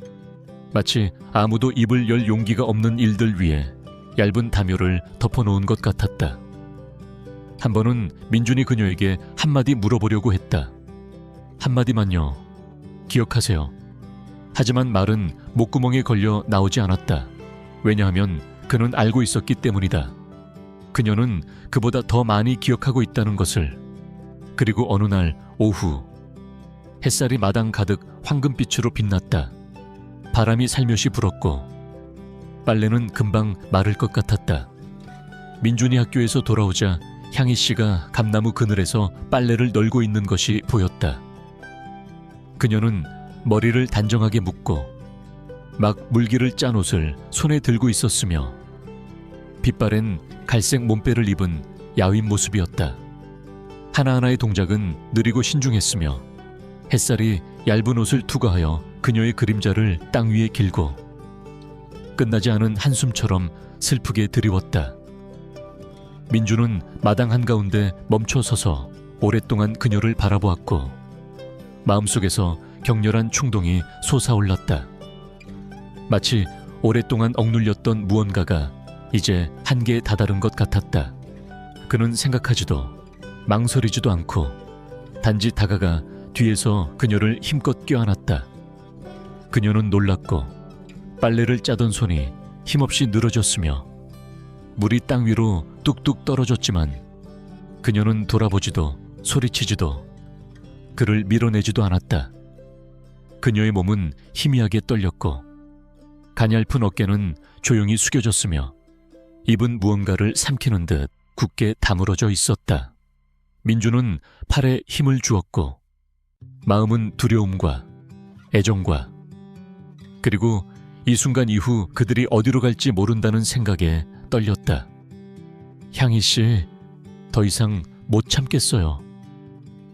마치 아무도 입을 열 용기가 없는 일들 위에 얇은 담요를 덮어놓은 것 같았다. 한 번은 민준이 그녀에게 한마디 물어보려고 했다. 한마디만요. 기억하세요. 하지만 말은 목구멍에 걸려 나오지 않았다. 왜냐하면 그는 알고 있었기 때문이다. 그녀는 그보다 더 많이 기억하고 있다는 것을. 그리고 어느 날 오후 햇살이 마당 가득 황금빛으로 빛났다. 바람이 살며시 불었고 빨래는 금방 마를 것 같았다. 민준이 학교에서 돌아오자 향희 씨가 감나무 그늘에서 빨래를 널고 있는 것이 보였다. 그녀는 머리를 단정하게 묶고 막 물기를 짠 옷을 손에 들고 있었으며 빛바랜 갈색 몸빼를 입은 야윈 모습이었다. 하나하나의 동작은 느리고 신중했으며 햇살이 얇은 옷을 투과하여 그녀의 그림자를 땅 위에 길고 끝나지 않은 한숨처럼 슬프게 드리웠다. 민주는 마당 한가운데 멈춰 서서 오랫동안 그녀를 바라보았고 마음속에서 격렬한 충동이 솟아올랐다. 마치 오랫동안 억눌렸던 무언가가 이제 한계에 다다른 것 같았다. 그는 생각하지도 망설이지도 않고 단지 다가가 뒤에서 그녀를 힘껏 껴안았다. 그녀는 놀랐고 빨래를 짜던 손이 힘없이 늘어졌으며 물이 땅 위로 뚝뚝 떨어졌지만 그녀는 돌아보지도 소리치지도 그를 밀어내지도 않았다. 그녀의 몸은 희미하게 떨렸고 가냘픈 어깨는 조용히 숙여졌으며 입은 무언가를 삼키는 듯 굳게 다물어져 있었다. 민주는 팔에 힘을 주었고 마음은 두려움과 애정과 그리고 이 순간 이후 그들이 어디로 갈지 모른다는 생각에 떨렸다. 향희 씨, 더 이상 못 참겠어요.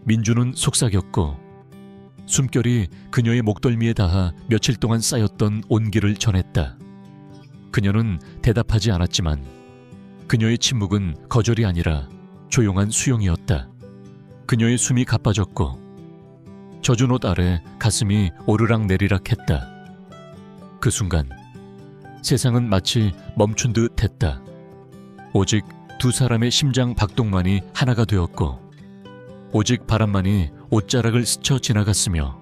민주는 속삭였고 숨결이 그녀의 목덜미에 닿아 며칠 동안 쌓였던 온기를 전했다. 그녀는 대답하지 않았지만 그녀의 침묵은 거절이 아니라 조용한 수용이었다. 그녀의 숨이 가빠졌고 젖은 옷 아래 가슴이 오르락내리락 했다. 그 순간 세상은 마치 멈춘 듯 했다. 오직 두 사람의 심장 박동만이 하나가 되었고 오직 바람만이 옷자락을 스쳐 지나갔으며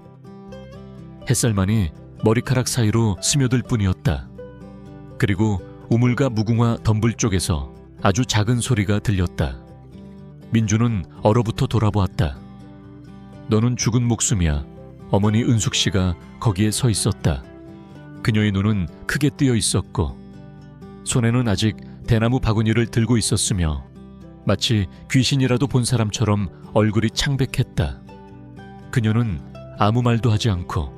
햇살만이 머리카락 사이로 스며들 뿐이었다. 그리고 우물과 무궁화 덤불 쪽에서 아주 작은 소리가 들렸다. 민주는 얼어붙어 돌아보았다. 너는 죽은 목숨이야. 어머니 은숙 씨가 거기에 서 있었다. 그녀의 눈은 크게 뜨여 있었고 손에는 아직 대나무 바구니를 들고 있었으며 마치 귀신이라도 본 사람처럼 얼굴이 창백했다. 그녀는 아무 말도 하지 않고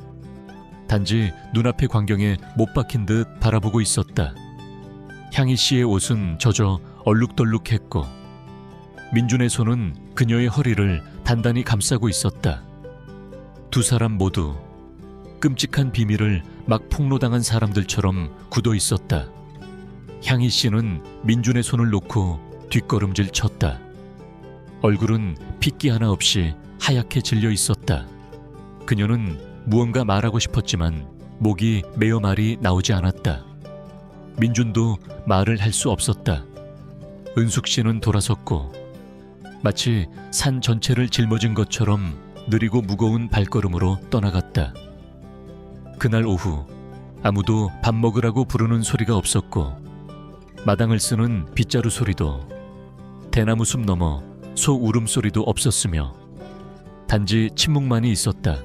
단지 눈앞의 광경에 못 박힌 듯 바라보고 있었다. 향희 씨의 옷은 젖어 얼룩덜룩했고 민준의 손은 그녀의 허리를 단단히 감싸고 있었다. 두 사람 모두 끔찍한 비밀을 막 폭로당한 사람들처럼 굳어 있었다. 향희 씨는 민준의 손을 놓고 뒷걸음질 쳤다. 얼굴은 핏기 하나 없이 하얗게 질려 있었다. 그녀는 무언가 말하고 싶었지만 목이 메어 말이 나오지 않았다. 민준도 말을 할 수 없었다. 은숙 씨는 돌아섰고 마치 산 전체를 짊어진 것처럼 느리고 무거운 발걸음으로 떠나갔다. 그날 오후 아무도 밥 먹으라고 부르는 소리가 없었고 마당을 쓰는 빗자루 소리도 대나무 숲 너머 소 울음소리도 없었으며 단지 침묵만이 있었다.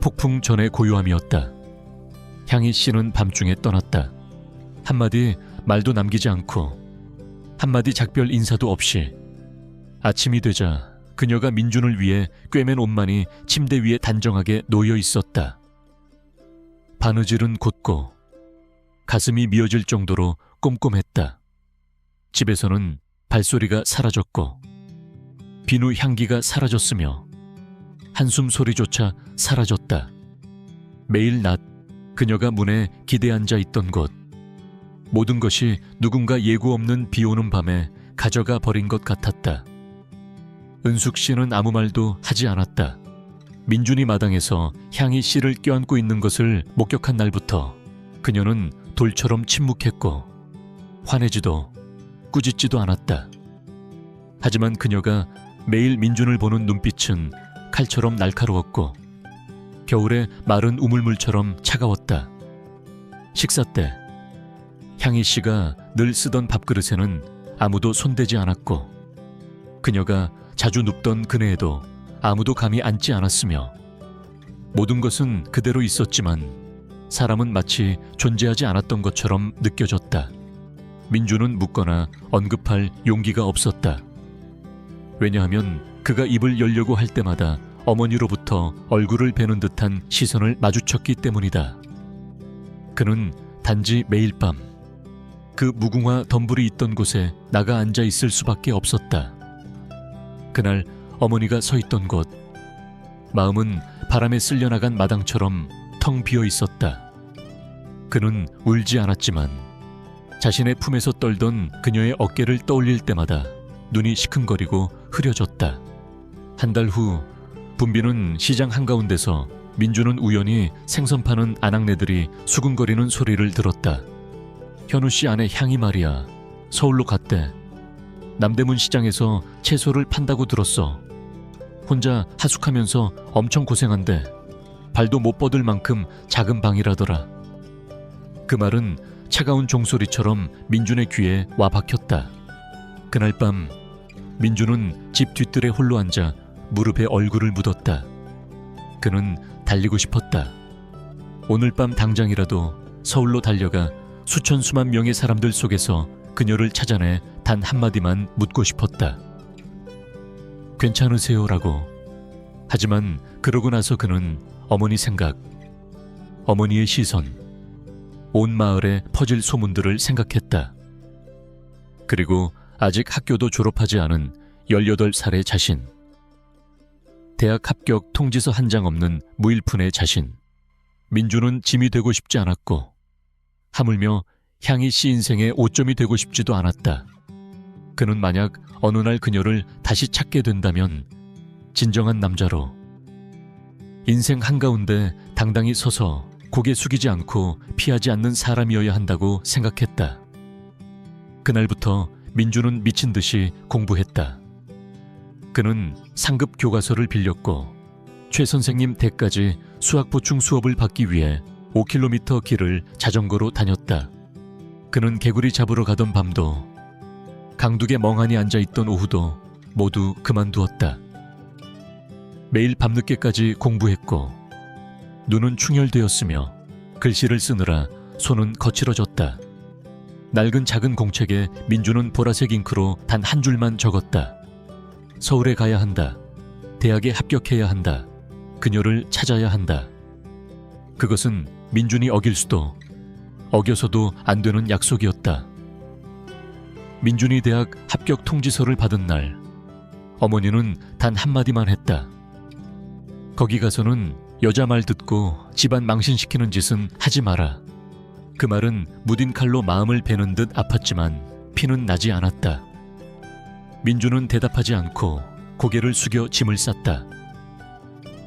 폭풍 전의 고요함이었다. 향희 씨는 밤중에 떠났다. 한마디 말도 남기지 않고 한마디 작별 인사도 없이. 아침이 되자 그녀가 민준을 위해 꿰맨 옷만이 침대 위에 단정하게 놓여 있었다. 바느질은 곧고 가슴이 미어질 정도로 꼼꼼했다. 집에서는 발소리가 사라졌고 비누 향기가 사라졌으며 한숨 소리조차 사라졌다. 매일 낮 그녀가 문에 기대 앉아 있던 곳, 모든 것이 누군가 예고 없는 비 오는 밤에 가져가 버린 것 같았다. 은숙 씨는 아무 말도 하지 않았다. 민준이 마당에서 향희 씨를 껴안고 있는 것을 목격한 날부터 그녀는 돌처럼 침묵했고 화내지도 꾸짖지도 않았다. 하지만 그녀가 매일 민준을 보는 눈빛은 칼처럼 날카로웠고 겨울의 마른 우물물처럼 차가웠다. 식사 때 향희 씨가 늘 쓰던 밥그릇에는 아무도 손대지 않았고 그녀가 자주 눕던 그네에도 아무도 감히 앉지 않았으며 모든 것은 그대로 있었지만 사람은 마치 존재하지 않았던 것처럼 느껴졌다. 민준은 묻거나 언급할 용기가 없었다. 왜냐하면 그가 입을 열려고 할 때마다 어머니로부터 얼굴을 베는 듯한 시선을 마주쳤기 때문이다. 그는 단지 매일 밤 그 무궁화 덤불이 있던 곳에 나가 앉아 있을 수밖에 없었다. 그날 어머니가 서 있던 곳, 마음은 바람에 쓸려나간 마당처럼 텅 비어 있었다. 그는 울지 않았지만 자신의 품에서 떨던 그녀의 어깨를 떠올릴 때마다 눈이 시큰거리고 흐려졌다. 한 달 후 분비는 시장 한가운데서 민준은 우연히 생선 파는 아낙네들이 수근거리는 소리를 들었다. 현우 씨 아내 향이 말이야. 서울로 갔대. 남대문 시장에서 채소를 판다고 들었어. 혼자 하숙하면서 엄청 고생한대. 발도 못 뻗을 만큼 작은 방이라더라. 그 말은 차가운 종소리처럼 민준의 귀에 와 박혔다. 그날 밤 민준은 집 뒤뜰에 홀로 앉아 무릎에 얼굴을 묻었다. 그는 달리고 싶었다. 오늘 밤 당장이라도 서울로 달려가 수천 수만 명의 사람들 속에서 그녀를 찾아내 단 한마디만 묻고 싶었다. 괜찮으세요라고. 하지만 그러고 나서 그는 어머니 생각, 어머니의 시선, 온 마을에 퍼질 소문들을 생각했다. 그리고 아직 학교도 졸업하지 않은 18살의 자신, 대학 합격 통지서 한 장 없는 무일푼의 자신. 민준은 짐이 되고 싶지 않았고 하물며 향희 씨 인생의 오점이 되고 싶지도 않았다. 그는 만약 어느 날 그녀를 다시 찾게 된다면 진정한 남자로 인생 한가운데 당당히 서서 고개 숙이지 않고 피하지 않는 사람이어야 한다고 생각했다. 그날부터 민준은 미친 듯이 공부했다. 그는 상급 교과서를 빌렸고 최 선생님 댁까지 수학 보충 수업을 받기 위해 5km 길을 자전거로 다녔다. 그는 개구리 잡으러 가던 밤도 강둑에 멍하니 앉아있던 오후도 모두 그만두었다. 매일 밤늦게까지 공부했고 눈은 충혈되었으며 글씨를 쓰느라 손은 거칠어졌다. 낡은 작은 공책에 민준은 보라색 잉크로 단 한 줄만 적었다. 서울에 가야 한다. 대학에 합격해야 한다. 그녀를 찾아야 한다. 그것은 민준이 어길 수도 어겨서도 안 되는 약속이었다. 민준이 대학 합격 통지서를 받은 날 어머니는 단 한마디만 했다. 거기 가서는 여자 말 듣고 집안 망신시키는 짓은 하지 마라. 그 말은 무딘 칼로 마음을 베는 듯 아팠지만 피는 나지 않았다. 민준은 대답하지 않고 고개를 숙여 짐을 쌌다.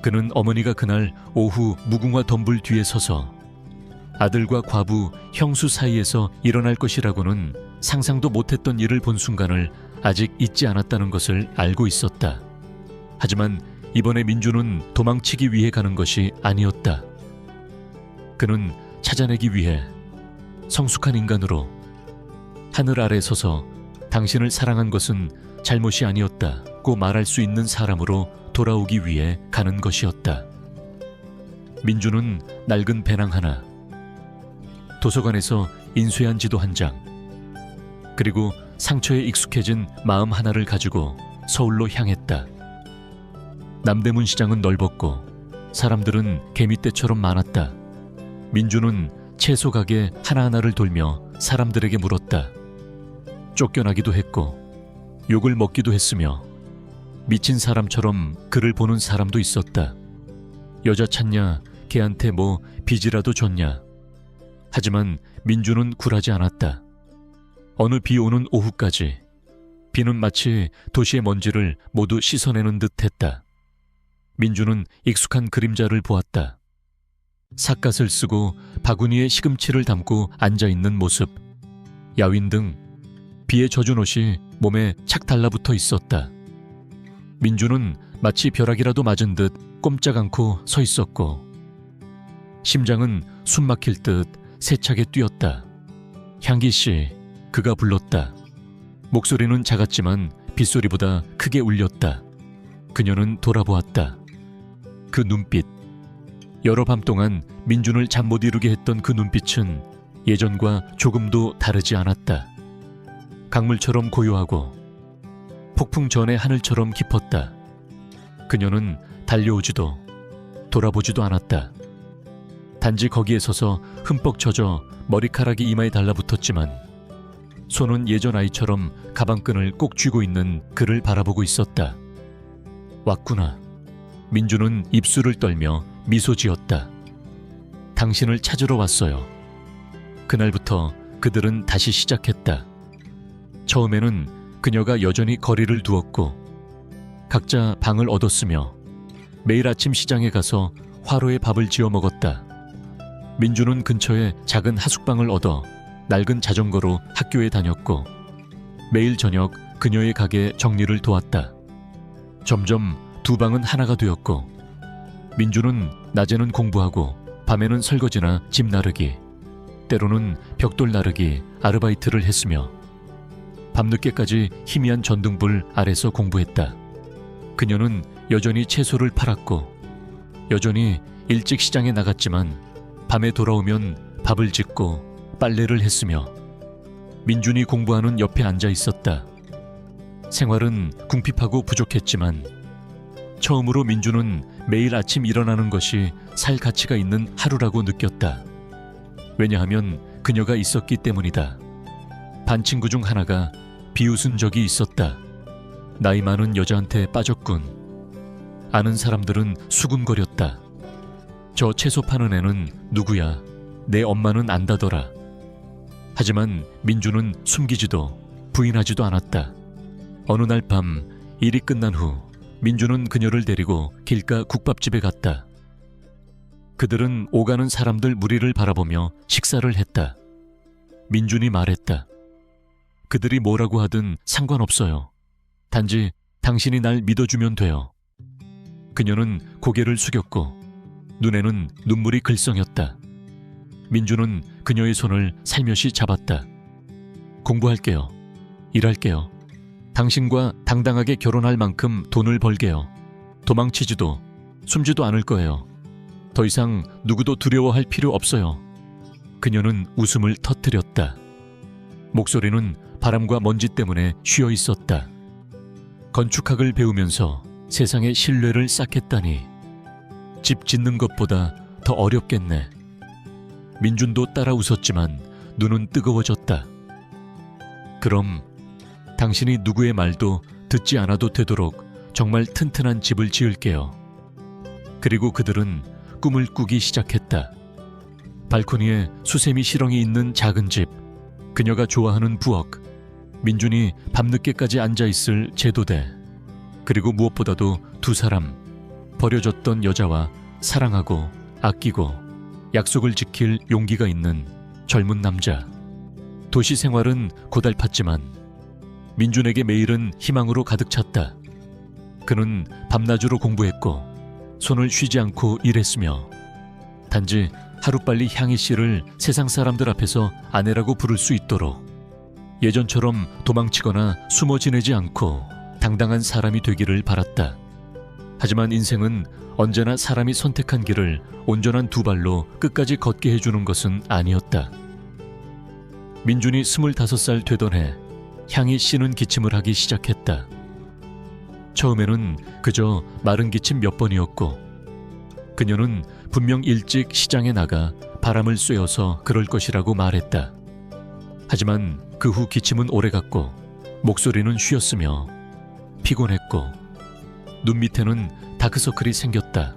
그는 어머니가 그날 오후 무궁화 덤불 뒤에 서서 아들과 과부, 형수 사이에서 일어날 것이라고는 상상도 못했던 일을 본 순간을 아직 잊지 않았다는 것을 알고 있었다. 하지만 이번에 민준은 도망치기 위해 가는 것이 아니었다. 그는 찾아내기 위해 성숙한 인간으로 하늘 아래 서서 당신을 사랑한 것은 잘못이 아니었다고 말할 수 있는 사람으로 돌아오기 위해 가는 것이었다. 민주는 낡은 배낭 하나, 도서관에서 인쇄한 지도 한 장, 그리고 상처에 익숙해진 마음 하나를 가지고 서울로 향했다. 남대문 시장은 넓었고 사람들은 개미떼처럼 많았다. 민주는 채소 가게 하나하나를 돌며 사람들에게 물었다. 쫓겨나기도 했고 욕을 먹기도 했으며 미친 사람처럼 그를 보는 사람도 있었다. 여자 찾냐? 걔한테 뭐 빚이라도 줬냐? 하지만 민주는 굴하지 않았다. 어느 비 오는 오후까지 비는 마치 도시의 먼지를 모두 씻어내는 듯 했다. 민주는 익숙한 그림자를 보았다. 삿갓을 쓰고 바구니에 시금치를 담고 앉아있는 모습, 야윈 등 비에 젖은 옷이 몸에 착 달라붙어 있었다. 민주는 마치 벼락이라도 맞은 듯 꼼짝 않고 서 있었고 심장은 숨 막힐 듯 세차게 뛰었다. 향기씨, 그가 불렀다. 목소리는 작았지만 빗소리보다 크게 울렸다. 그녀는 돌아보았다. 그 눈빛, 여러 밤 동안 민준을 잠 못 이루게 했던 그 눈빛은 예전과 조금도 다르지 않았다. 강물처럼 고요하고 폭풍 전의 하늘처럼 깊었다. 그녀는 달려오지도 돌아보지도 않았다. 단지 거기에 서서 흠뻑 젖어 머리카락이 이마에 달라붙었지만 손은 예전 아이처럼 가방끈을 꼭 쥐고 있는 그를 바라보고 있었다. 왔구나. 민주는 입술을 떨며 미소 지었다. 당신을 찾으러 왔어요. 그날부터 그들은 다시 시작했다. 처음에는 그녀가 여전히 거리를 두었고 각자 방을 얻었으며 매일 아침 시장에 가서 화로에 밥을 지어 먹었다. 민주는 근처에 작은 하숙방을 얻어 낡은 자전거로 학교에 다녔고 매일 저녁 그녀의 가게 정리를 도왔다. 점점 두 방은 하나가 되었고 민주는 낮에는 공부하고 밤에는 설거지나 집 나르기, 때로는 벽돌 나르기 아르바이트를 했으며 밤늦게까지 희미한 전등불 아래서 공부했다. 그녀는 여전히 채소를 팔았고 여전히 일찍 시장에 나갔지만 밤에 돌아오면 밥을 짓고 빨래를 했으며 민준이 공부하는 옆에 앉아 있었다. 생활은 궁핍하고 부족했지만 처음으로 민준은 매일 아침 일어나는 것이 살 가치가 있는 하루라고 느꼈다. 왜냐하면 그녀가 있었기 때문이다. 반 친구 중 하나가 비웃은 적이 있었다. 나이 많은 여자한테 빠졌군. 아는 사람들은 수군거렸다. 저 채소 파는 애는 누구야? 내 엄마는 안다더라. 하지만 민주는 숨기지도 부인하지도 않았다. 어느 날 밤 일이 끝난 후 민주는 그녀를 데리고 길가 국밥집에 갔다. 그들은 오가는 사람들 무리를 바라보며 식사를 했다. 민준이 말했다. 그들이 뭐라고 하든 상관없어요. 단지 당신이 날 믿어주면 돼요. 그녀는 고개를 숙였고 눈에는 눈물이 글썽였다. 민주는 그녀의 손을 살며시 잡았다. 공부할게요. 일할게요. 당신과 당당하게 결혼할 만큼 돈을 벌게요. 도망치지도 숨지도 않을 거예요. 더 이상 누구도 두려워할 필요 없어요. 그녀는 웃음을 터뜨렸다. 목소리는 바람과 먼지 때문에 쉬어 있었다. 건축학을 배우면서 세상에 신뢰를 쌓겠다니 집 짓는 것보다 더 어렵겠네. 민준도 따라 웃었지만 눈은 뜨거워졌다. 그럼 당신이 누구의 말도 듣지 않아도 되도록 정말 튼튼한 집을 지을게요. 그리고 그들은 꿈을 꾸기 시작했다. 발코니에 수세미 실렁이 있는 작은 집, 그녀가 좋아하는 부엌, 민준이 밤늦게까지 앉아있을 제도대, 그리고 무엇보다도 두 사람, 버려졌던 여자와 사랑하고 아끼고 약속을 지킬 용기가 있는 젊은 남자. 도시 생활은 고달팠지만 민준에게 매일은 희망으로 가득 찼다. 그는 밤낮으로 공부했고 손을 쉬지 않고 일했으며 단지 하루빨리 향희 씨를 세상 사람들 앞에서 아내라고 부를 수 있도록 예전처럼 도망치거나 숨어 지내지 않고 당당한 사람이 되기를 바랐다. 하지만 인생은 언제나 사람이 선택한 길을 온전한 두 발로 끝까지 걷게 해주는 것은 아니었다. 민준이 25살 되던 해 향희 씨는 기침을 하기 시작했다. 처음에는 그저 마른 기침 몇 번이었고 그녀는 분명 일찍 시장에 나가 바람을 쐬어서 그럴 것이라고 말했다. 하지만 그 후 기침은 오래갔고 목소리는 쉬었으며 피곤했고 눈 밑에는 다크서클이 생겼다.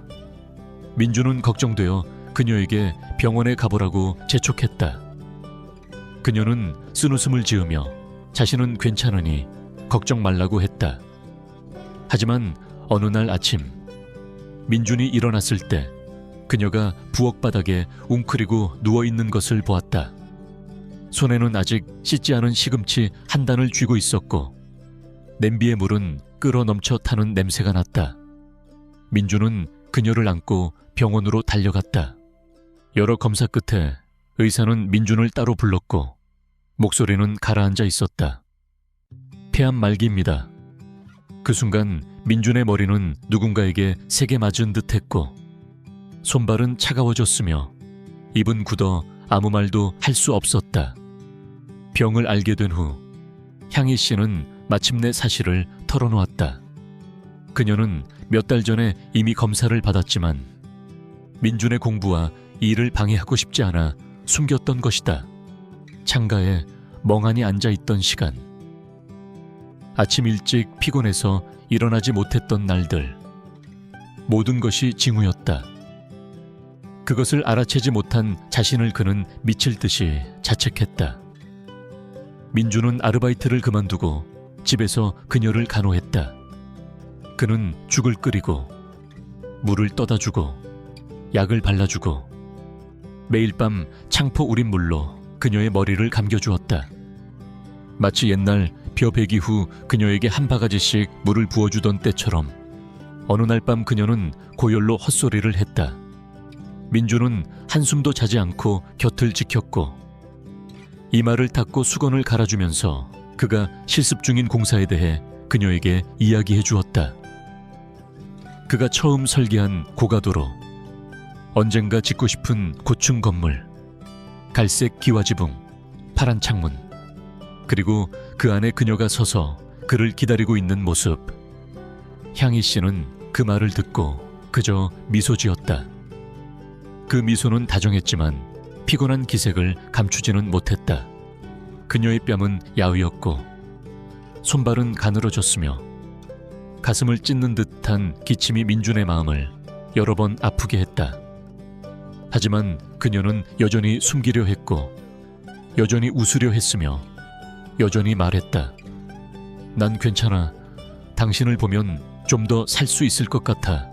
민주는 걱정되어 그녀에게 병원에 가보라고 재촉했다. 그녀는 쓴웃음을 지으며 자신은 괜찮으니 걱정 말라고 했다. 하지만 어느 날 아침 민준이 일어났을 때 그녀가 부엌 바닥에 웅크리고 누워있는 것을 보았다. 손에는 아직 씻지 않은 시금치 한 단을 쥐고 있었고 냄비의 물은 끓어 넘쳐 타는 냄새가 났다. 민준은 그녀를 안고 병원으로 달려갔다. 여러 검사 끝에 의사는 민준을 따로 불렀고 목소리는 가라앉아 있었다. 폐암 말기입니다. 그 순간 민준의 머리는 누군가에게 세게 맞은 듯했고 손발은 차가워졌으며 입은 굳어 아무 말도 할 수 없었다. 병을 알게 된 후 향희 씨는 마침내 사실을 털어놓았다. 그녀는 몇 달 전에 이미 검사를 받았지만 민준의 공부와 일을 방해하고 싶지 않아 숨겼던 것이다. 창가에 멍하니 앉아있던 시간, 아침 일찍 피곤해서 일어나지 못했던 날들, 모든 것이 징후였다. 그것을 알아채지 못한 자신을 그는 미칠 듯이 자책했다. 민주는 아르바이트를 그만두고 집에서 그녀를 간호했다. 그는 죽을 끓이고 물을 떠다 주고 약을 발라주고 매일 밤 창포 우린 물로 그녀의 머리를 감겨주었다. 마치 옛날 벼베기 후 그녀에게 한 바가지씩 물을 부어주던 때처럼 어느 날 밤 그녀는 고열로 헛소리를 했다. 민주는 한숨도 자지 않고 곁을 지켰고 이마를 닦고 수건을 갈아주면서 그가 실습 중인 공사에 대해 그녀에게 이야기해 주었다. 그가 처음 설계한 고가도로, 언젠가 짓고 싶은 고층 건물, 갈색 기와지붕, 파란 창문, 그리고 그 안에 그녀가 서서 그를 기다리고 있는 모습. 향희 씨는 그 말을 듣고 그저 미소 지었다. 그 미소는 다정했지만 피곤한 기색을 감추지는 못했다. 그녀의 뺨은 야위었고 손발은 가늘어졌으며 가슴을 찢는 듯한 기침이 민준의 마음을 여러 번 아프게 했다. 하지만 그녀는 여전히 숨기려 했고 여전히 웃으려 했으며 여전히 말했다. 난 괜찮아. 당신을 보면 좀 더 살 수 있을 것 같아.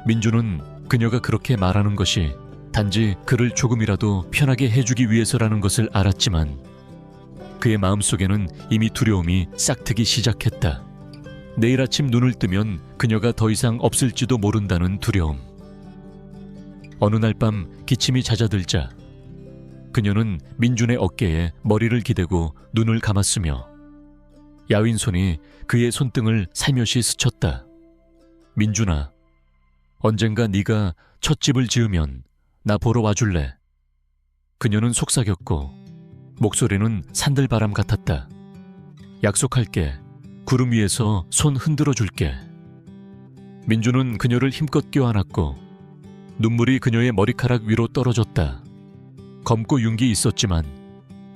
민준은 그녀가 그렇게 말하는 것이 단지 그를 조금이라도 편하게 해주기 위해서라는 것을 알았지만 그의 마음속에는 이미 두려움이 싹트기 시작했다. 내일 아침 눈을 뜨면 그녀가 더 이상 없을지도 모른다는 두려움. 어느 날 밤 기침이 잦아들자 그녀는 민준의 어깨에 머리를 기대고 눈을 감았으며 야윈 손이 그의 손등을 살며시 스쳤다. 민준아, 언젠가 네가 첫 집을 지으면 나 보러 와줄래? 그녀는 속삭였고 목소리는 산들바람 같았다. 약속할게. 구름 위에서 손 흔들어 줄게. 민주는 그녀를 힘껏 껴안았고 눈물이 그녀의 머리카락 위로 떨어졌다. 검고 윤기 있었지만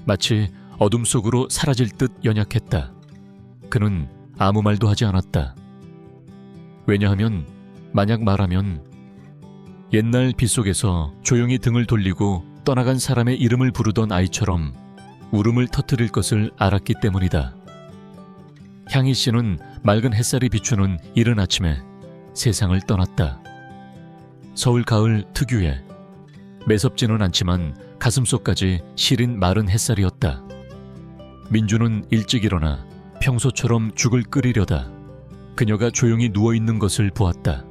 마치 어둠 속으로 사라질 듯 연약했다. 그는 아무 말도 하지 않았다. 왜냐하면 만약 말하면 옛날 빗속에서 조용히 등을 돌리고 떠나간 사람의 이름을 부르던 아이처럼 울음을 터뜨릴 것을 알았기 때문이다. 향희 씨는 맑은 햇살이 비추는 이른 아침에 세상을 떠났다. 서울 가을 특유의 매섭지는 않지만 가슴속까지 시린 마른 햇살이었다. 민주는 일찍 일어나 평소처럼 죽을 끓이려다 그녀가 조용히 누워있는 것을 보았다.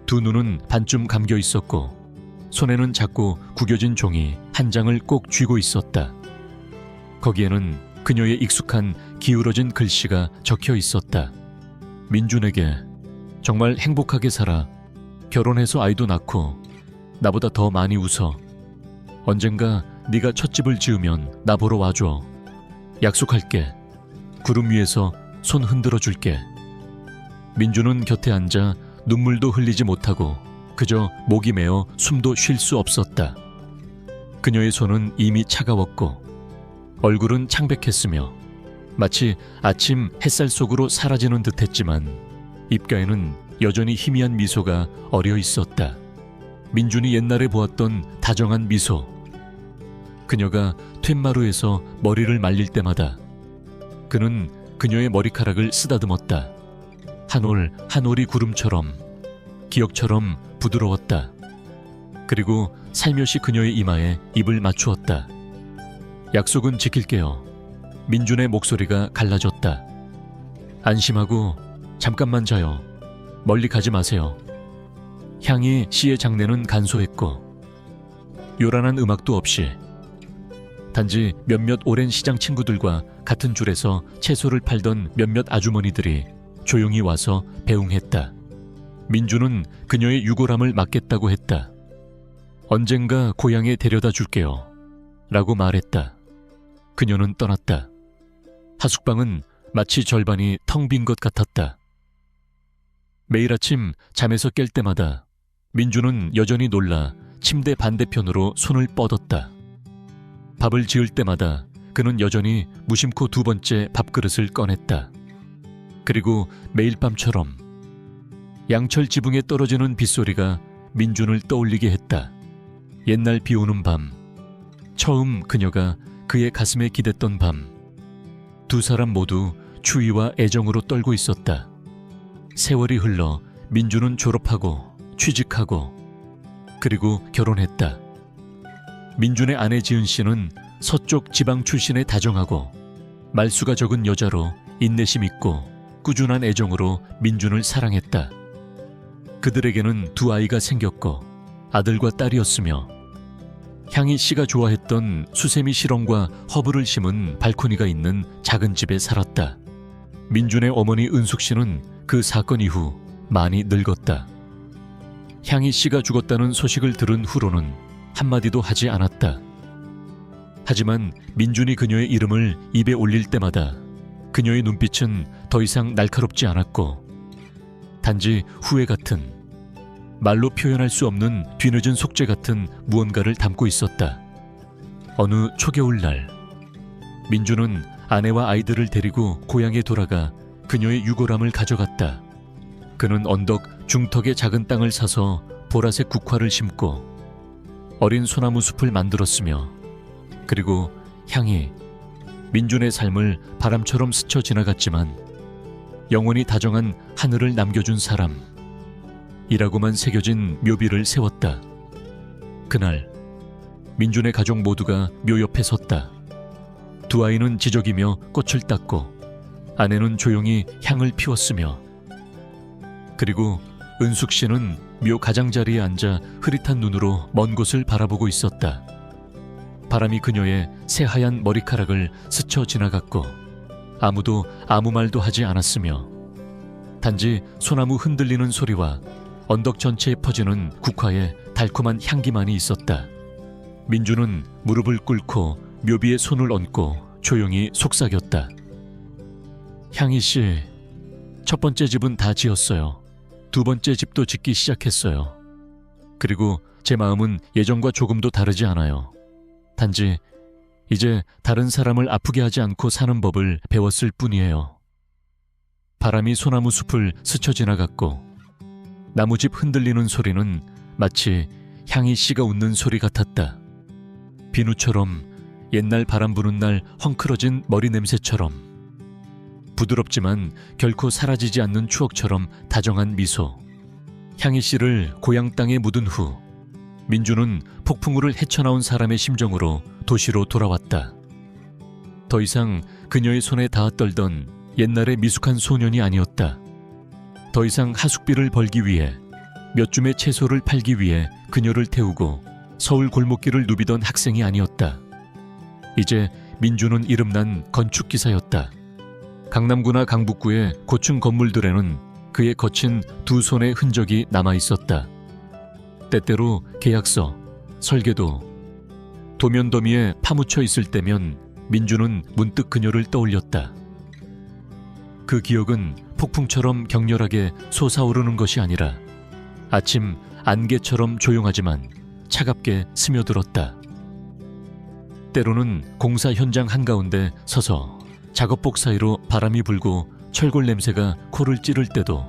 두 눈은 반쯤 감겨 있었고 손에는 작고 구겨진 종이 한 장을 꼭 쥐고 있었다. 거기에는 그녀의 익숙한 기울어진 글씨가 적혀 있었다. 민준에게 정말 행복하게 살아. 결혼해서 아이도 낳고 나보다 더 많이 웃어. 언젠가 네가 찻집을 지으면 나 보러 와줘. 약속할게. 구름 위에서 손 흔들어 줄게. 민준은 곁에 앉아 눈물도 흘리지 못하고 그저 목이 메어 숨도 쉴 수 없었다. 그녀의 손은 이미 차가웠고 얼굴은 창백했으며 마치 아침 햇살 속으로 사라지는 듯했지만 입가에는 여전히 희미한 미소가 어려 있었다. 민준이 옛날에 보았던 다정한 미소. 그녀가 툇마루에서 머리를 말릴 때마다 그는 그녀의 머리카락을 쓰다듬었다. 한 올 한 올이 구름처럼 기억처럼 부드러웠다. 그리고 살며시 그녀의 이마에 입을 맞추었다. 약속은 지킬게요. 민준의 목소리가 갈라졌다. 안심하고 잠깐만 자요. 멀리 가지 마세요. 향이 씨의 장내는 간소했고 요란한 음악도 없이 단지 몇몇 오랜 시장 친구들과 같은 줄에서 채소를 팔던 몇몇 아주머니들이 조용히 와서 배웅했다. 민주는 그녀의 유골함을 맡겠다고 했다. 언젠가 고향에 데려다 줄게요. 라고 말했다. 그녀는 떠났다. 하숙방은 마치 절반이 텅 빈 것 같았다. 매일 아침 잠에서 깰 때마다 민주는 여전히 놀라 침대 반대편으로 손을 뻗었다. 밥을 지을 때마다 그는 여전히 무심코 두 번째 밥그릇을 꺼냈다. 그리고 매일 밤처럼 양철 지붕에 떨어지는 빗소리가 민준을 떠올리게 했다. 옛날 비 오는 밤, 처음 그녀가 그의 가슴에 기댔던 밤. 두 사람 모두 추위와 애정으로 떨고 있었다. 세월이 흘러 민준은 졸업하고 취직하고 그리고 결혼했다. 민준의 아내 지은 씨는 서쪽 지방 출신의 다정하고 말수가 적은 여자로 인내심 있고 꾸준한 애정으로 민준을 사랑했다. 그들에게는 두 아이가 생겼고 아들과 딸이었으며 향희 씨가 좋아했던 수세미 실험과 허브를 심은 발코니가 있는 작은 집에 살았다. 민준의 어머니 은숙 씨는 그 사건 이후 많이 늙었다. 향희 씨가 죽었다는 소식을 들은 후로는 한마디도 하지 않았다. 하지만 민준이 그녀의 이름을 입에 올릴 때마다 그녀의 눈빛은 더 이상 날카롭지 않았고 단지 후회 같은, 말로 표현할 수 없는 뒤늦은 속죄 같은 무언가를 담고 있었다. 어느 초겨울 날 민준은 아내와 아이들을 데리고 고향에 돌아가 그녀의 유골함을 가져갔다. 그는 언덕 중턱에 작은 땅을 사서 보라색 국화를 심고 어린 소나무 숲을 만들었으며 그리고 향이 민준의 삶을 바람처럼 스쳐 지나갔지만 영원히 다정한 하늘을 남겨준 사람이라고만 새겨진 묘비를 세웠다. 그날 민준의 가족 모두가 묘 옆에 섰다. 두 아이는 지저귀며 꽃을 닦고 아내는 조용히 향을 피웠으며 그리고 은숙 씨는 묘 가장자리에 앉아 흐릿한 눈으로 먼 곳을 바라보고 있었다. 바람이 그녀의 새하얀 머리카락을 스쳐 지나갔고 아무도 아무 말도 하지 않았으며 단지 소나무 흔들리는 소리와 언덕 전체에 퍼지는 국화의 달콤한 향기만이 있었다. 민주는 무릎을 꿇고 묘비에 손을 얹고 조용히 속삭였다. 향희 씨, 첫 번째 집은 다 지었어요. 두 번째 집도 짓기 시작했어요. 그리고 제 마음은 예전과 조금도 다르지 않아요. 단지 이제 다른 사람을 아프게 하지 않고 사는 법을 배웠을 뿐이에요. 바람이 소나무 숲을 스쳐 지나갔고 나무집 흔들리는 소리는 마치 향희 씨가 웃는 소리 같았다. 비누처럼 옛날 바람 부는 날 헝클어진 머리 냄새처럼 부드럽지만 결코 사라지지 않는 추억처럼 다정한 미소. 향희 씨를 고향 땅에 묻은 후 민주는 폭풍우를 헤쳐나온 사람의 심정으로 도시로 돌아왔다. 더 이상 그녀의 손에 닿아 떨던 옛날의 미숙한 소년이 아니었다. 더 이상 하숙비를 벌기 위해 몇 줌의 채소를 팔기 위해 그녀를 태우고 서울 골목길을 누비던 학생이 아니었다. 이제 민주는 이름난 건축기사였다. 강남구나 강북구의 고층 건물들에는 그의 거친 두 손의 흔적이 남아있었다. 때때로 계약서, 설계도, 도면 더미에 파묻혀 있을 때면 민주는 문득 그녀를 떠올렸다. 그 기억은 폭풍처럼 격렬하게 솟아오르는 것이 아니라 아침 안개처럼 조용하지만 차갑게 스며들었다. 때로는 공사 현장 한가운데 서서 작업복 사이로 바람이 불고 철골 냄새가 코를 찌를 때도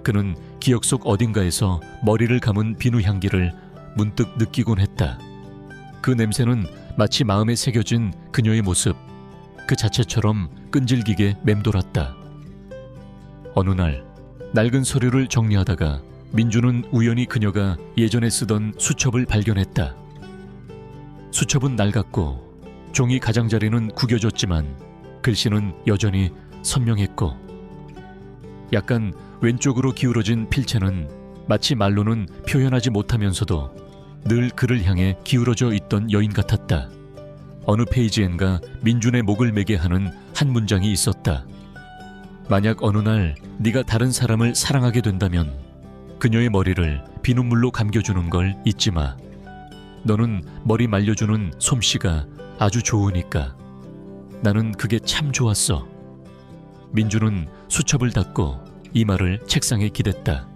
그는 기억 속 어딘가에서 머리를 감은 비누 향기를 문득 느끼곤 했다. 그 냄새는 마치 마음에 새겨진 그녀의 모습 그 자체처럼 끈질기게 맴돌았다. 어느 날 낡은 서류를 정리하다가 민주는 우연히 그녀가 예전에 쓰던 수첩을 발견했다. 수첩은 낡았고 종이 가장자리는 구겨졌지만 글씨는 여전히 선명했고 약간 왼쪽으로 기울어진 필체는 마치 말로는 표현하지 못하면서도 늘 그를 향해 기울어져 있던 여인 같았다. 어느 페이지엔가 민준의 목을 매게 하는 한 문장이 있었다. 만약 어느 날 네가 다른 사람을 사랑하게 된다면 그녀의 머리를 비눗물로 감겨주는 걸 잊지 마. 너는 머리 말려주는 솜씨가 아주 좋으니까. 나는 그게 참 좋았어. 민주는 수첩을 닫고 이 말을 책상에 기댔다.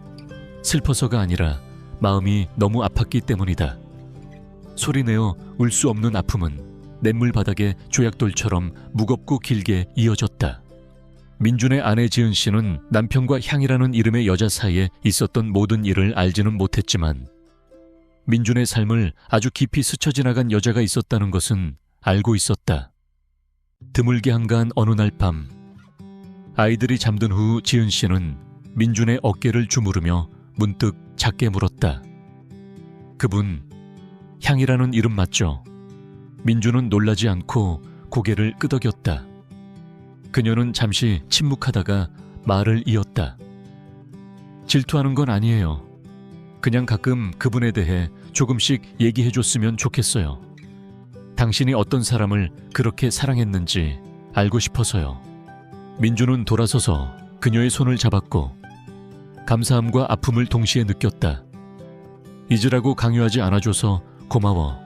슬퍼서가 아니라 마음이 너무 아팠기 때문이다. 소리내어 울 수 없는 아픔은 냇물 바닥의 조약돌처럼 무겁고 길게 이어졌다. 민준의 아내 지은 씨는 남편과 향이라는 이름의 여자 사이에 있었던 모든 일을 알지는 못했지만 민준의 삶을 아주 깊이 스쳐 지나간 여자가 있었다는 것은 알고 있었다. 드물게 한가한 어느 날 밤 아이들이 잠든 후 지은 씨는 민준의 어깨를 주무르며 문득 작게 물었다. 그분 향이라는 이름 맞죠? 민준은 놀라지 않고 고개를 끄덕였다. 그녀는 잠시 침묵하다가 말을 이었다. 질투하는 건 아니에요. 그냥 가끔 그분에 대해 조금씩 얘기해줬으면 좋겠어요. 당신이 어떤 사람을 그렇게 사랑했는지 알고 싶어서요. 민주는 돌아서서 그녀의 손을 잡았고 감사함과 아픔을 동시에 느꼈다. 잊으라고 강요하지 않아줘서 고마워.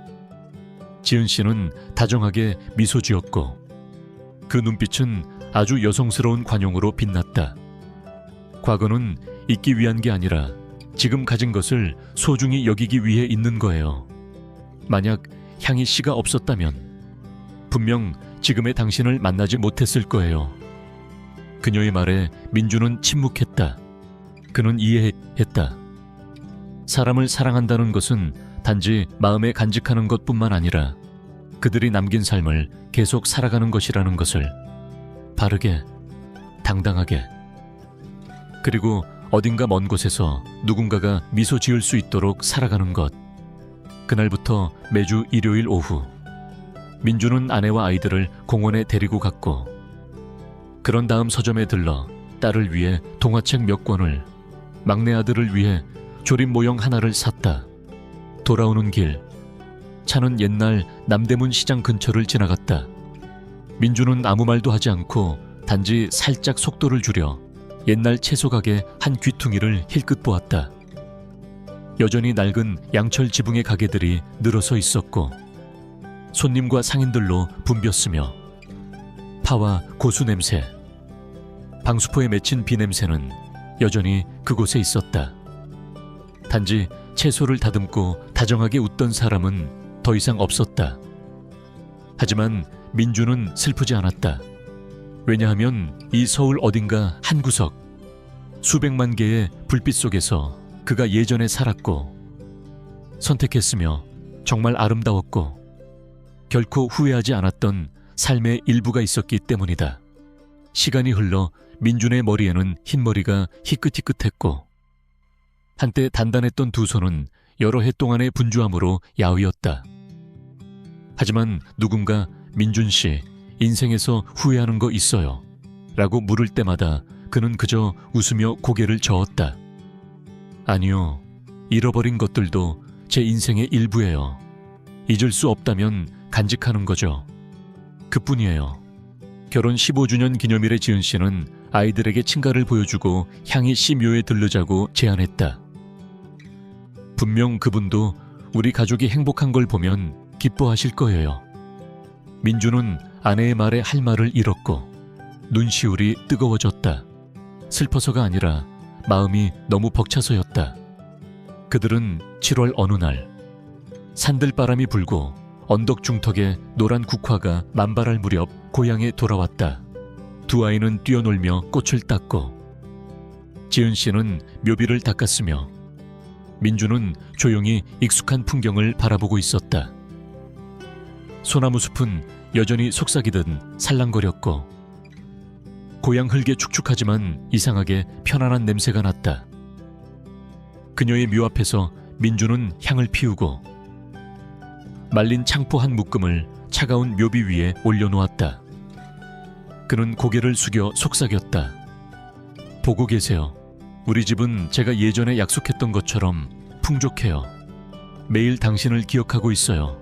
지은 씨는 다정하게 미소 지었고 그 눈빛은 아주 여성스러운 관용으로 빛났다. 과거는 잊기 위한 게 아니라 지금 가진 것을 소중히 여기기 위해 있는 거예요. 만약 향희 씨가 없었다면 분명 지금의 당신을 만나지 못했을 거예요. 그녀의 말에 민주는 침묵했다. 그는 이해했다. 사람을 사랑한다는 것은 단지 마음에 간직하는 것뿐만 아니라 그들이 남긴 삶을 계속 살아가는 것이라는 것을 바르게, 당당하게, 그리고 어딘가 먼 곳에서 누군가가 미소 지을 수 있도록 살아가는 것. 그날부터 매주 일요일 오후 민주는 아내와 아이들을 공원에 데리고 갔고 그런 다음 서점에 들러 딸을 위해 동화책 몇 권을, 막내 아들을 위해 조립 모형 하나를 샀다. 돌아오는 길 차는 옛날 남대문 시장 근처를 지나갔다. 민주는 아무 말도 하지 않고 단지 살짝 속도를 줄여 옛날 채소 가게 한 귀퉁이를 힐끗 보았다. 여전히 낡은 양철 지붕의 가게들이 늘어서 있었고 손님과 상인들로 붐볐으며 파와 고수 냄새, 방수포에 맺힌 비 냄새는 여전히 그곳에 있었다. 단지 채소를 다듬고 다정하게 웃던 사람은 더 이상 없었다. 하지만 민주는 슬프지 않았다. 왜냐하면 이 서울 어딘가 한 구석, 수백만 개의 불빛 속에서 그가 예전에 살았고 선택했으며 정말 아름다웠고 결코 후회하지 않았던 삶의 일부가 있었기 때문이다. 시간이 흘러 민준의 머리에는 흰머리가 희끗희끗했고 한때 단단했던 두 손은 여러 해 동안의 분주함으로 야위었다. 하지만 누군가 민준 씨, 인생에서 후회하는 거 있어요? 라고 물을 때마다 그는 그저 웃으며 고개를 저었다. 아니요, 잃어버린 것들도 제 인생의 일부예요. 잊을 수 없다면 간직하는 거죠. 그뿐이에요. 결혼 15주년 기념일에 지은 씨는 아이들에게 친가를 보여주고 향희 씨 묘에 들르자고 제안했다. 분명 그분도 우리 가족이 행복한 걸 보면 기뻐하실 거예요. 민주는 아내의 말에 할 말을 잃었고 눈시울이 뜨거워졌다. 슬퍼서가 아니라 마음이 너무 벅차서였다. 그들은 7월 어느 날 산들바람이 불고 언덕 중턱에 노란 국화가 만발할 무렵 고향에 돌아왔다. 두 아이는 뛰어놀며 꽃을 땄고 지은 씨는 묘비를 닦았으며 민주는 조용히 익숙한 풍경을 바라보고 있었다. 소나무 숲은 여전히 속삭이듯 살랑거렸고 고향 흙에 축축하지만 이상하게 편안한 냄새가 났다. 그녀의 묘 앞에서 민주는 향을 피우고 말린 창포 한 묶음을 차가운 묘비 위에 올려놓았다. 그는 고개를 숙여 속삭였다. 보고 계세요. 우리 집은 제가 예전에 약속했던 것처럼 풍족해요. 매일 당신을 기억하고 있어요.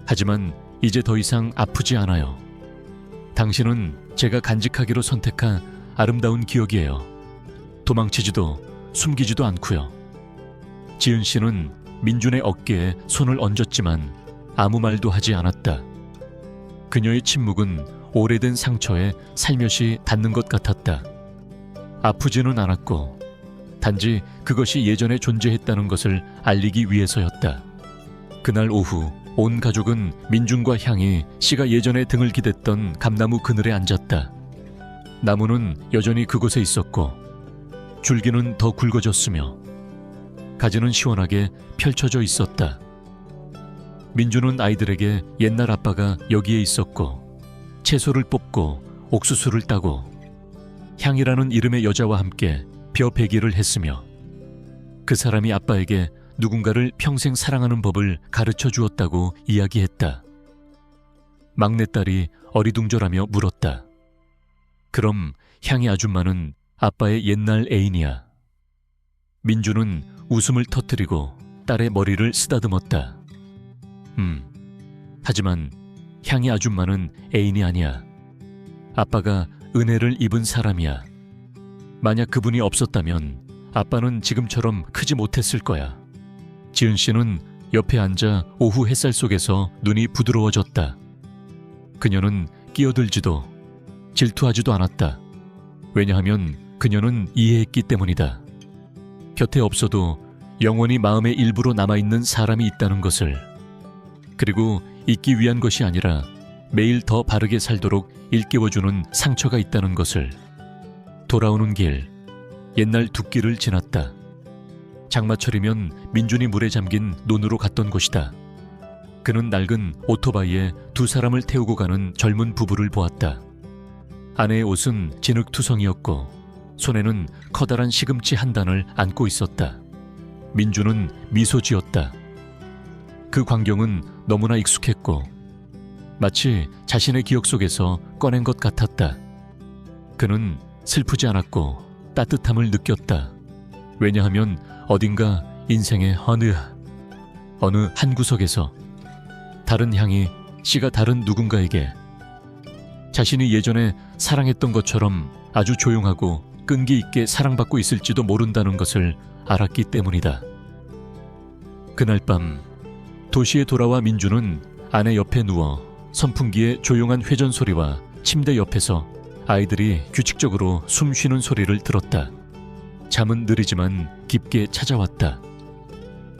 하지만 이제 더 이상 아프지 않아요. 당신은 제가 간직하기로 선택한 아름다운 기억이에요. 도망치지도 숨기지도 않고요. 지은 씨는 민준의 어깨에 손을 얹었지만 아무 말도 하지 않았다. 그녀의 침묵은 오래된 상처에 살며시 닿는 것 같았다. 아프지는 않았고 단지 그것이 예전에 존재했다는 것을 알리기 위해서였다. 그날 오후 온 가족은 민준과 향이 씨가 예전에 등을 기댔던 감나무 그늘에 앉았다. 나무는 여전히 그곳에 있었고 줄기는 더 굵어졌으며 가지는 시원하게 펼쳐져 있었다. 민준은 아이들에게 옛날 아빠가 여기에 있었고 채소를 뽑고 옥수수를 따고 향이라는 이름의 여자와 함께 벼베기를 했으며 그 사람이 아빠에게 누군가를 평생 사랑하는 법을 가르쳐 주었다고 이야기했다. 막내딸이 어리둥절하며 물었다. 그럼 향이 아줌마는 아빠의 옛날 애인이야? 민주는 웃음을 터뜨리고 딸의 머리를 쓰다듬었다. 하지만 향이 아줌마는 애인이 아니야. 아빠가 은혜를 입은 사람이야. 만약 그분이 없었다면 아빠는 지금처럼 크지 못했을 거야. 지은 씨는 옆에 앉아 오후 햇살 속에서 눈이 부드러워졌다. 그녀는 끼어들지도 질투하지도 않았다. 왜냐하면 그녀는 이해했기 때문이다. 곁에 없어도 영원히 마음의 일부로 남아있는 사람이 있다는 것을, 그리고 잊기 위한 것이 아니라 매일 더 바르게 살도록 일깨워주는 상처가 있다는 것을. 돌아오는 길, 옛날 둑길을 지났다. 장마철이면 민준이 물에 잠긴 논으로 갔던 곳이다. 그는 낡은 오토바이에 두 사람을 태우고 가는 젊은 부부를 보았다. 아내의 옷은 진흙투성이었고 손에는 커다란 시금치 한 단을 안고 있었다. 민준은 미소 지었다. 그 광경은 너무나 익숙했고 마치 자신의 기억 속에서 꺼낸 것 같았다. 그는 슬프지 않았고 따뜻함을 느꼈다. 왜냐하면 어딘가 인생의 어느 한 구석에서 다른 향이 씨가 다른 누군가에게 자신이 예전에 사랑했던 것처럼 아주 조용하고 끈기 있게 사랑받고 있을지도 모른다는 것을 알았기 때문이다. 그날 밤 도시에 돌아와 민주는 아내 옆에 누워 선풍기의 조용한 회전 소리와 침대 옆에서 아이들이 규칙적으로 숨 쉬는 소리를 들었다. 잠은 느리지만 깊게 찾아왔다.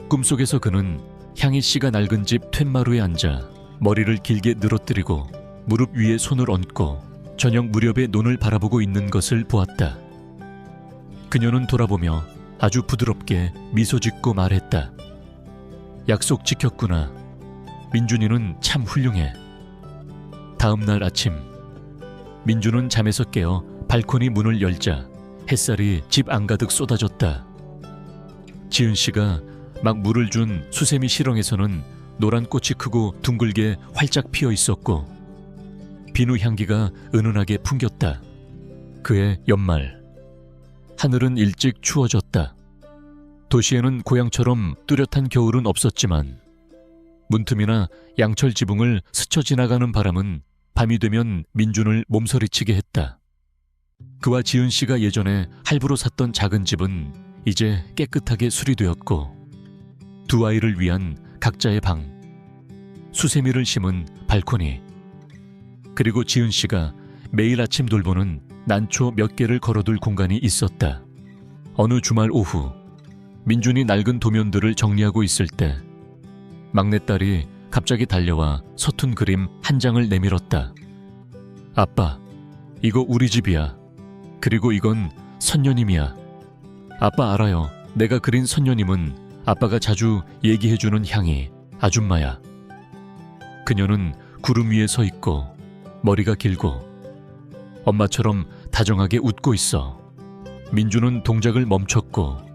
꿈속에서 그는 향희 씨가 낡은 집 툇마루에 앉아 머리를 길게 늘어뜨리고 무릎 위에 손을 얹고 저녁 무렵에 논을 바라보고 있는 것을 보았다. 그녀는 돌아보며 아주 부드럽게 미소 짓고 말했다. 약속 지켰구나. 민준이는 참 훌륭해. 다음 날 아침, 민준은 잠에서 깨어 발코니 문을 열자 햇살이 집 안가득 쏟아졌다. 지은 씨가 막 물을 준 수세미 시렁에서는 노란 꽃이 크고 둥글게 활짝 피어 있었고 비누 향기가 은은하게 풍겼다. 그의 연말, 하늘은 일찍 추워졌다. 도시에는 고향처럼 뚜렷한 겨울은 없었지만 문틈이나 양철 지붕을 스쳐 지나가는 바람은 밤이 되면 민준을 몸서리치게 했다. 그와 지은 씨가 예전에 할부로 샀던 작은 집은 이제 깨끗하게 수리되었고 두 아이를 위한 각자의 방, 수세미를 심은 발코니, 그리고 지은 씨가 매일 아침 돌보는 난초 몇 개를 걸어둘 공간이 있었다. 어느 주말 오후 민준이 낡은 도면들을 정리하고 있을 때 막내딸이 갑자기 달려와 서툰 그림 한 장을 내밀었다. 아빠, 이거 우리 집이야. 그리고 이건 선녀님이야. 아빠 알아요. 내가 그린 선녀님은 아빠가 자주 얘기해주는 향이 아줌마야. 그녀는 구름 위에 서 있고 머리가 길고 엄마처럼 다정하게 웃고 있어. 민준은 동작을 멈췄고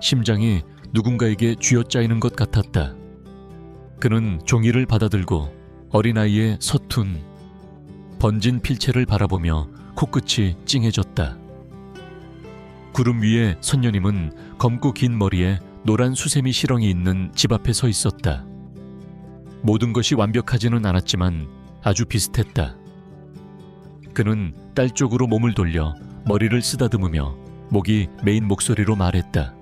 심장이 누군가에게 쥐어짜이는 것 같았다. 그는 종이를 받아들고 어린아이의 서툰 번진 필체를 바라보며 코끝이 찡해졌다. 구름 위에 선녀님은 검고 긴 머리에 노란 수세미 시렁이 있는 집 앞에 서 있었다. 모든 것이 완벽하지는 않았지만 아주 비슷했다. 그는 딸 쪽으로 몸을 돌려 머리를 쓰다듬으며 목이 메인 목소리로 말했다.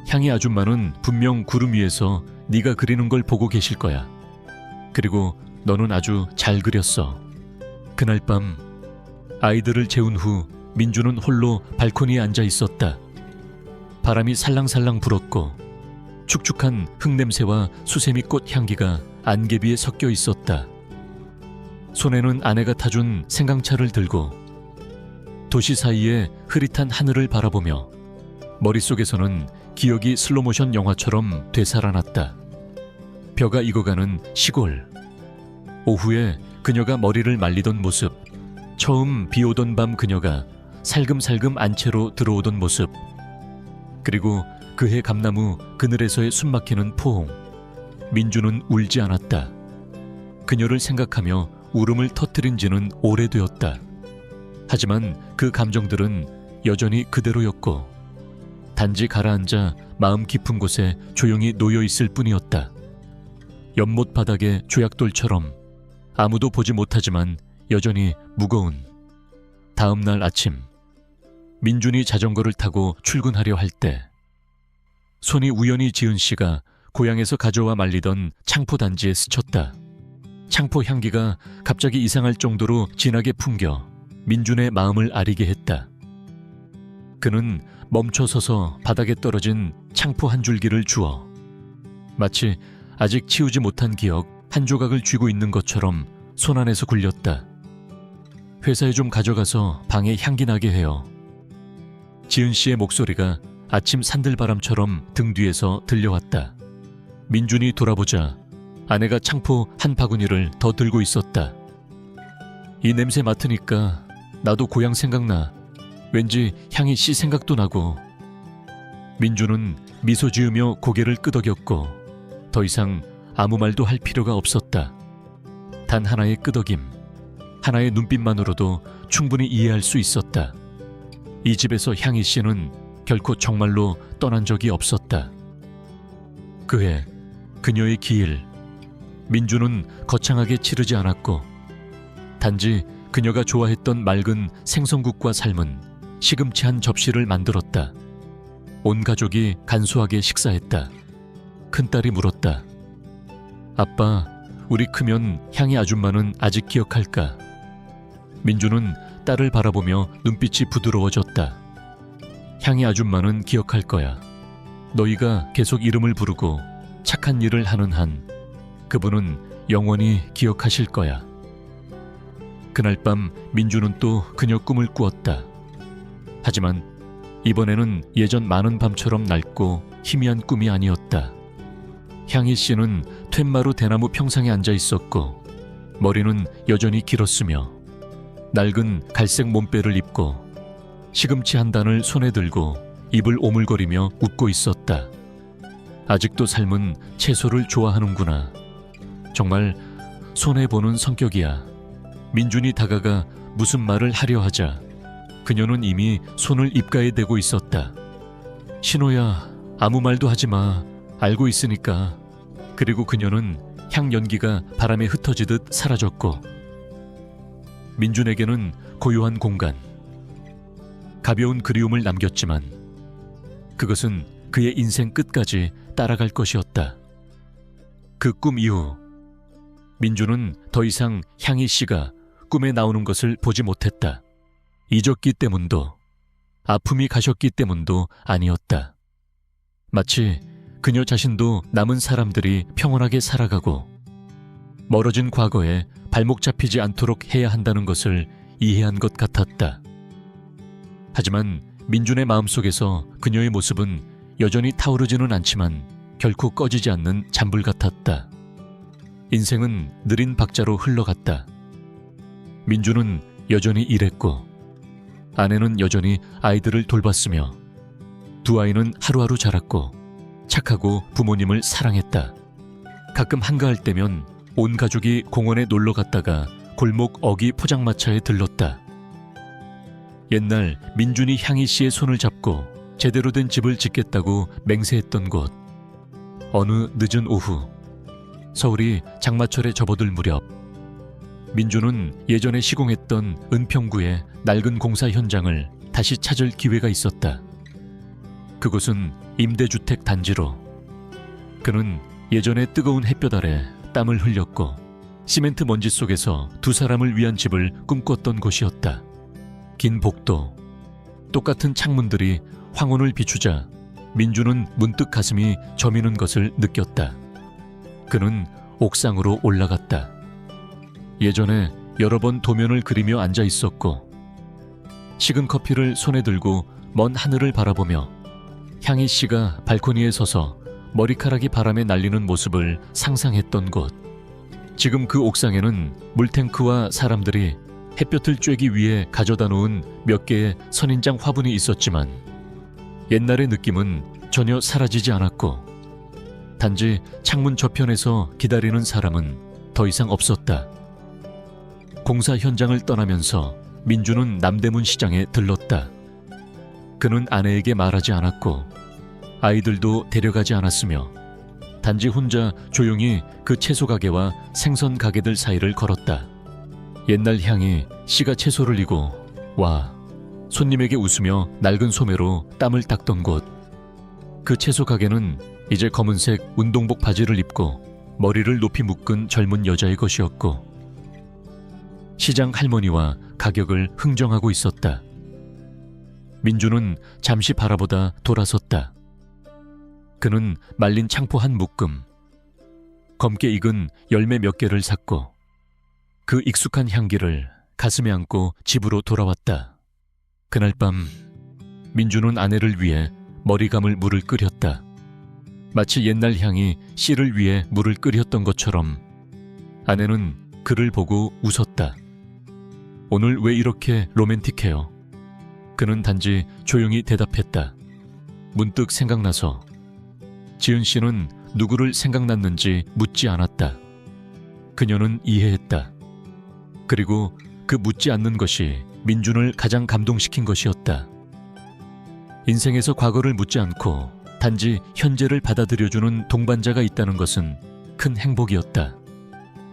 향이 아줌마는 분명 구름 위에서 네가 그리는 걸 보고 계실 거야. 그리고 너는 아주 잘 그렸어. 그날 밤 아이들을 재운 후 민주는 홀로 발코니에 앉아 있었다. 바람이 살랑살랑 불었고 축축한 흙냄새와 수세미꽃 향기가 안개비에 섞여 있었다. 손에는 아내가 타준 생강차를 들고 도시 사이의 흐릿한 하늘을 바라보며 머릿속에서는 기억이 슬로모션 영화처럼 되살아났다. 벼가 익어가는 시골. 오후에 그녀가 머리를 말리던 모습, 처음 비 오던 밤 그녀가 살금살금 안채로 들어오던 모습, 그리고 그해 감나무 그늘에서의 숨막히는 포옹. 민주는 울지 않았다. 그녀를 생각하며 울음을 터뜨린 지는 오래되었다. 하지만 그 감정들은 여전히 그대로였고 단지 가라앉아 마음 깊은 곳에 조용히 놓여있을 뿐이었다. 연못 바닥의 조약돌처럼 아무도 보지 못하지만 여전히 무거운. 다음 날 아침 민준이 자전거를 타고 출근하려 할 때 손이 우연히 지은 씨가 고향에서 가져와 말리던 창포 단지에 스쳤다. 창포 향기가 갑자기 이상할 정도로 진하게 풍겨 민준의 마음을 아리게 했다. 그는 멈춰서서 바닥에 떨어진 창포 한 줄기를 주워 마치 아직 치우지 못한 기억 한 조각을 쥐고 있는 것처럼 손안에서 굴렸다. 회사에 좀 가져가서 방에 향기 나게 해요. 지은 씨의 목소리가 아침 산들바람처럼 등 뒤에서 들려왔다. 민준이 돌아보자 아내가 창포 한 바구니를 더 들고 있었다. 이 냄새 맡으니까 나도 고향 생각나. 왠지 향이 씨 생각도 나고. 민준은 미소 지으며 고개를 끄덕였고 더 이상 아무 말도 할 필요가 없었다. 단 하나의 끄덕임, 하나의 눈빛만으로도 충분히 이해할 수 있었다. 이 집에서 향희 씨는 결코 정말로 떠난 적이 없었다. 그해 그녀의 기일, 민주는 거창하게 치르지 않았고 단지 그녀가 좋아했던 맑은 생선국과 삶은 시금치 한 접시를 만들었다. 온 가족이 간소하게 식사했다. 큰딸이 물었다. 아빠, 우리 크면 향이 아줌마는 아직 기억할까? 민주는 딸을 바라보며 눈빛이 부드러워졌다. 향이 아줌마는 기억할 거야. 너희가 계속 이름을 부르고 착한 일을 하는 한 그분은 영원히 기억하실 거야. 그날 밤 민주는 또 그녀 꿈을 꾸었다. 하지만 이번에는 예전 많은 밤처럼 낡고 희미한 꿈이 아니었다. 향희 씨는 툇마루 대나무 평상에 앉아 있었고 머리는 여전히 길었으며 낡은 갈색 몸빼를 입고 시금치 한 단을 손에 들고 입을 오물거리며 웃고 있었다. 아직도 삶은 채소를 좋아하는구나. 정말 손해보는 성격이야. 민준이 다가가 무슨 말을 하려 하자 그녀는 이미 손을 입가에 대고 있었다. 신호야, 아무 말도 하지 마. 알고 있으니까. 그리고 그녀는 향 연기가 바람에 흩어지듯 사라졌고, 민준에게는 고요한 공간, 가벼운 그리움을 남겼지만 그것은 그의 인생 끝까지 따라갈 것이었다. 그 꿈 이후 민준은 더 이상 향희 씨가 꿈에 나오는 것을 보지 못했다. 잊었기 때문도, 아픔이 가셨기 때문도 아니었다. 마치 그녀 자신도 남은 사람들이 평온하게 살아가고 멀어진 과거에 발목 잡히지 않도록 해야 한다는 것을 이해한 것 같았다. 하지만 민준의 마음속에서 그녀의 모습은 여전히 타오르지는 않지만 결코 꺼지지 않는 잔불 같았다. 인생은 느린 박자로 흘러갔다. 민준은 여전히 일했고 아내는 여전히 아이들을 돌봤으며 두 아이는 하루하루 자랐고 착하고 부모님을 사랑했다. 가끔 한가할 때면 온 가족이 공원에 놀러 갔다가 골목 어기 포장마차에 들렀다. 옛날 민준이 향희 씨의 손을 잡고 제대로 된 집을 짓겠다고 맹세했던 곳. 어느 늦은 오후, 서울이 장마철에 접어들 무렵, 민준은 예전에 시공했던 은평구의 낡은 공사 현장을 다시 찾을 기회가 있었다. 그곳은 임대주택 단지로 그는 예전에 뜨거운 햇볕 아래 땀을 흘렸고 시멘트 먼지 속에서 두 사람을 위한 집을 꿈꿨던 곳이었다. 긴 복도, 똑같은 창문들이 황혼을 비추자 민준은 문득 가슴이 저미는 것을 느꼈다. 그는 옥상으로 올라갔다. 예전에 여러 번 도면을 그리며 앉아 있었고 식은 커피를 손에 들고 먼 하늘을 바라보며 향희 씨가 발코니에 서서 머리카락이 바람에 날리는 모습을 상상했던 곳. 지금 그 옥상에는 물탱크와 사람들이 햇볕을 쬐기 위해 가져다 놓은 몇 개의 선인장 화분이 있었지만 옛날의 느낌은 전혀 사라지지 않았고 단지 창문 저편에서 기다리는 사람은 더 이상 없었다. 공사 현장을 떠나면서 민준은 남대문 시장에 들렀다. 그는 아내에게 말하지 않았고 아이들도 데려가지 않았으며 단지 혼자 조용히 그 채소 가게와 생선 가게들 사이를 걸었다. 옛날 향이 씨가 채소를 이고 와 손님에게 웃으며 낡은 소매로 땀을 닦던 곳. 그 채소 가게는 이제 검은색 운동복 바지를 입고 머리를 높이 묶은 젊은 여자의 것이었고 시장 할머니와 가격을 흥정하고 있었다. 민준은 잠시 바라보다 돌아섰다. 그는 말린 창포 한 묶음, 검게 익은 열매 몇 개를 샀고 그 익숙한 향기를 가슴에 안고 집으로 돌아왔다. 그날 밤 민준은 아내를 위해 머리감을 물을 끓였다. 마치 옛날 향이 씨를 위해 물을 끓였던 것처럼 아내는 그를 보고 웃었다. 오늘 왜 이렇게 로맨틱해요? 그는 단지 조용히 대답했다. 문득 생각나서 지은 씨는 누구를 생각났는지 묻지 않았다. 그녀는 이해했다. 그리고 그 묻지 않는 것이 민준을 가장 감동시킨 것이었다. 인생에서 과거를 묻지 않고 단지 현재를 받아들여주는 동반자가 있다는 것은 큰 행복이었다.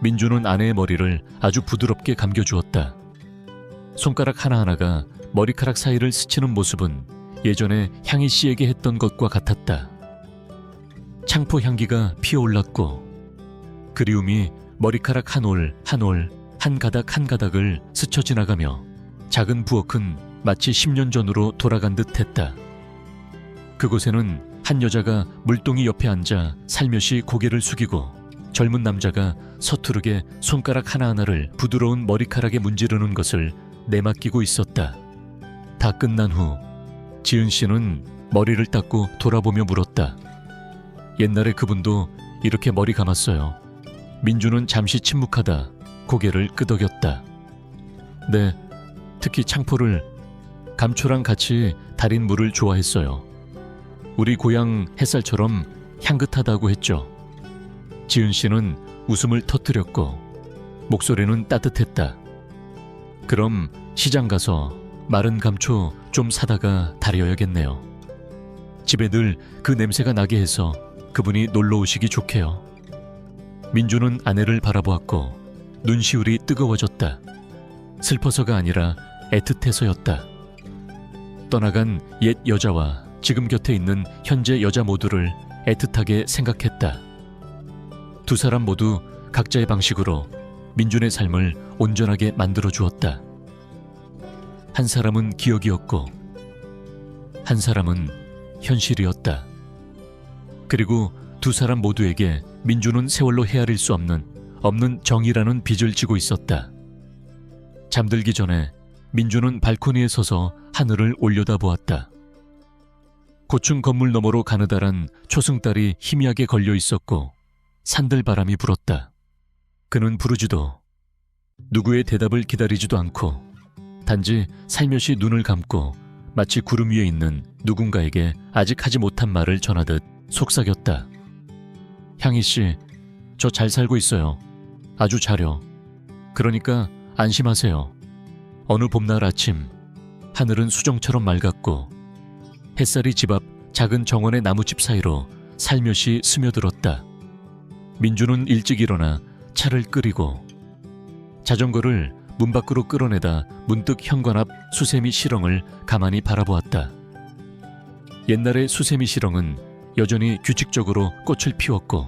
민준은 아내의 머리를 아주 부드럽게 감겨주었다. 손가락 하나하나가 머리카락 사이를 스치는 모습은 예전에 향희 씨에게 했던 것과 같았다. 창포 향기가 피어올랐고 그리움이 머리카락 한 올 한 올, 한 가닥 한 가닥을 스쳐 지나가며 작은 부엌은 마치 10년 전으로 돌아간 듯 했다. 그곳에는 한 여자가 물동이 옆에 앉아 살며시 고개를 숙이고 젊은 남자가 서투르게 손가락 하나하나를 부드러운 머리카락에 문지르는 것을 내맡기고 있었다. 다 끝난 후 지은 씨는 머리를 닦고 돌아보며 물었다. 옛날에 그분도 이렇게 머리 감았어요. 민준은 잠시 침묵하다 고개를 끄덕였다. 네, 특히 창포를 감초랑 같이 달인 물을 좋아했어요. 우리 고향 햇살처럼 향긋하다고 했죠. 지은 씨는 웃음을 터뜨렸고 목소리는 따뜻했다. 그럼 시장 가서 마른 감초 좀 사다가 달여야겠네요. 집에 늘 그 냄새가 나게 해서 그분이 놀러 오시기 좋게요. 민주는 아내를 바라보았고 눈시울이 뜨거워졌다. 슬퍼서가 아니라 애틋해서였다. 떠나간 옛 여자와 지금 곁에 있는 현재 여자 모두를 애틋하게 생각했다. 두 사람 모두 각자의 방식으로 민준의 삶을 온전하게 만들어 주었다. 한 사람은 기억이었고 한 사람은 현실이었다. 그리고 두 사람 모두에게 민준은 세월로 헤아릴 수 없는 정이라는 빚을 지고 있었다. 잠들기 전에 민준은 발코니에 서서 하늘을 올려다보았다. 고층 건물 너머로 가느다란 초승달이 희미하게 걸려 있었고 산들바람이 불었다. 그는 부르지도 누구의 대답을 기다리지도 않고 단지 살며시 눈을 감고 마치 구름 위에 있는 누군가에게 아직 하지 못한 말을 전하듯 속삭였다. 향희 씨, 저 잘 살고 있어요. 아주 잘요. 그러니까 안심하세요. 어느 봄날 아침 하늘은 수정처럼 맑았고 햇살이 집 앞 작은 정원의 나무집 사이로 살며시 스며들었다. 민주는 일찍 일어나 차를 끓이고 자전거를 문 밖으로 끌어내다 문득 현관 앞 수세미 시렁을 가만히 바라보았다. 옛날의 수세미 시렁은 여전히 규칙적으로 꽃을 피웠고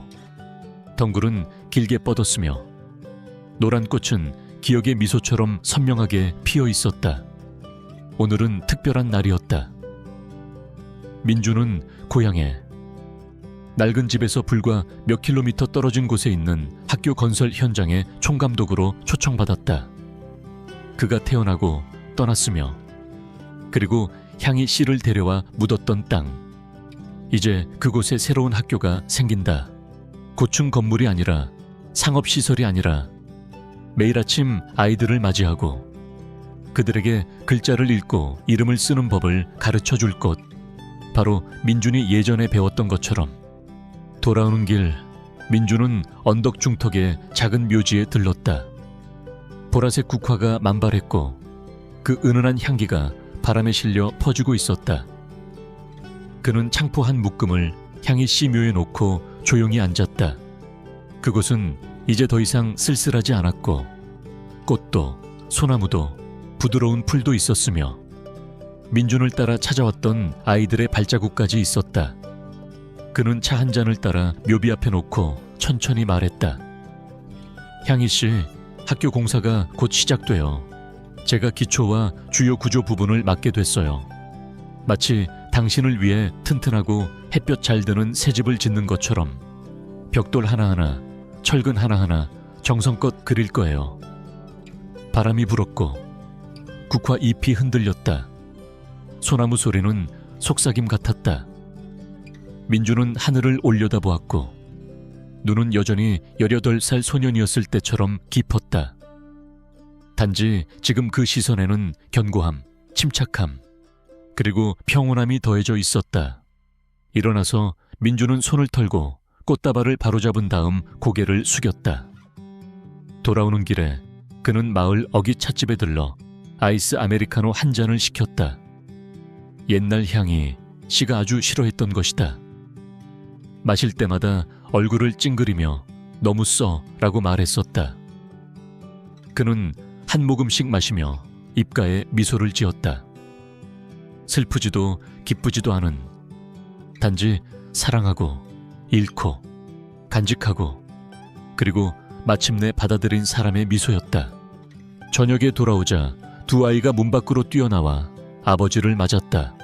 덩굴은 길게 뻗었으며 노란 꽃은 기억의 미소처럼 선명하게 피어 있었다. 오늘은 특별한 날이었다. 민주는 고향에 낡은 집에서 불과 몇 킬로미터 떨어진 곳에 있는 학교 건설 현장의 총감독으로 초청받았다. 그가 태어나고 떠났으며 그리고 향희 씨를 데려와 묻었던 땅. 이제 그곳에 새로운 학교가 생긴다. 고층 건물이 아니라 상업시설이 아니라 매일 아침 아이들을 맞이하고 그들에게 글자를 읽고 이름을 쓰는 법을 가르쳐줄 곳. 바로 민준이 예전에 배웠던 것처럼. 돌아오는 길 민준은 언덕 중턱의 작은 묘지에 들렀다. 보라색 국화가 만발했고 그 은은한 향기가 바람에 실려 퍼지고 있었다. 그는 창포 한 묶음을 향희 씨 묘에 놓고 조용히 앉았다. 그곳은 이제 더 이상 쓸쓸하지 않았고 꽃도 소나무도 부드러운 풀도 있었으며 민준을 따라 찾아왔던 아이들의 발자국까지 있었다. 그는 차 한 잔을 따라 묘비 앞에 놓고 천천히 말했다. 향희 씨, 학교 공사가 곧 시작돼요. 제가 기초와 주요 구조 부분을 맡게 됐어요. 마치 당신을 위해 튼튼하고 햇볕 잘 드는 새 집을 짓는 것처럼 벽돌 하나하나, 철근 하나하나 정성껏 그릴 거예요. 바람이 불었고 국화 잎이 흔들렸다. 소나무 소리는 속삭임 같았다. 민주는 하늘을 올려다보았고 눈은 여전히 18살 소년이었을 때처럼 깊었다. 단지 지금 그 시선에는 견고함, 침착함, 그리고 평온함이 더해져 있었다. 일어나서 민주는 손을 털고 꽃다발을 바로잡은 다음 고개를 숙였다. 돌아오는 길에 그는 마을 어기 찻집에 들러 아이스 아메리카노 한 잔을 시켰다. 옛날 향이 씨가 아주 싫어했던 것이다. 마실 때마다 얼굴을 찡그리며 너무 써 라고 말했었다. 그는 한 모금씩 마시며 입가에 미소를 지었다. 슬프지도 기쁘지도 않은, 단지 사랑하고 잃고 간직하고 그리고 마침내 받아들인 사람의 미소였다. 저녁에 돌아오자 두 아이가 문 밖으로 뛰어나와 아버지를 맞았다.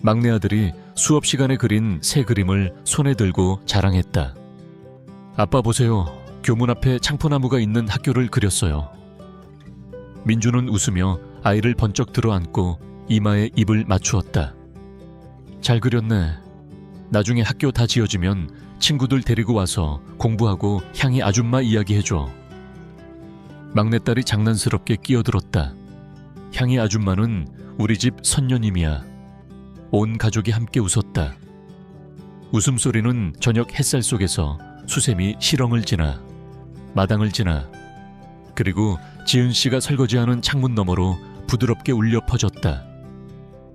막내 아들이 수업 시간에 그린 새 그림을 손에 들고 자랑했다. 아빠 보세요. 교문 앞에 창포나무가 있는 학교를 그렸어요. 민주는 웃으며 아이를 번쩍 들어안고 이마에 입을 맞추었다. 잘 그렸네. 나중에 학교 다 지어지면 친구들 데리고 와서 공부하고 향이 아줌마 이야기해줘. 막내딸이 장난스럽게 끼어들었다. 향이 아줌마는 우리 집 선녀님이야. 온 가족이 함께 웃었다. 웃음소리는 저녁 햇살 속에서 수세미 시렁을 지나 마당을 지나 그리고 지은 씨가 설거지하는 창문 너머로 부드럽게 울려 퍼졌다.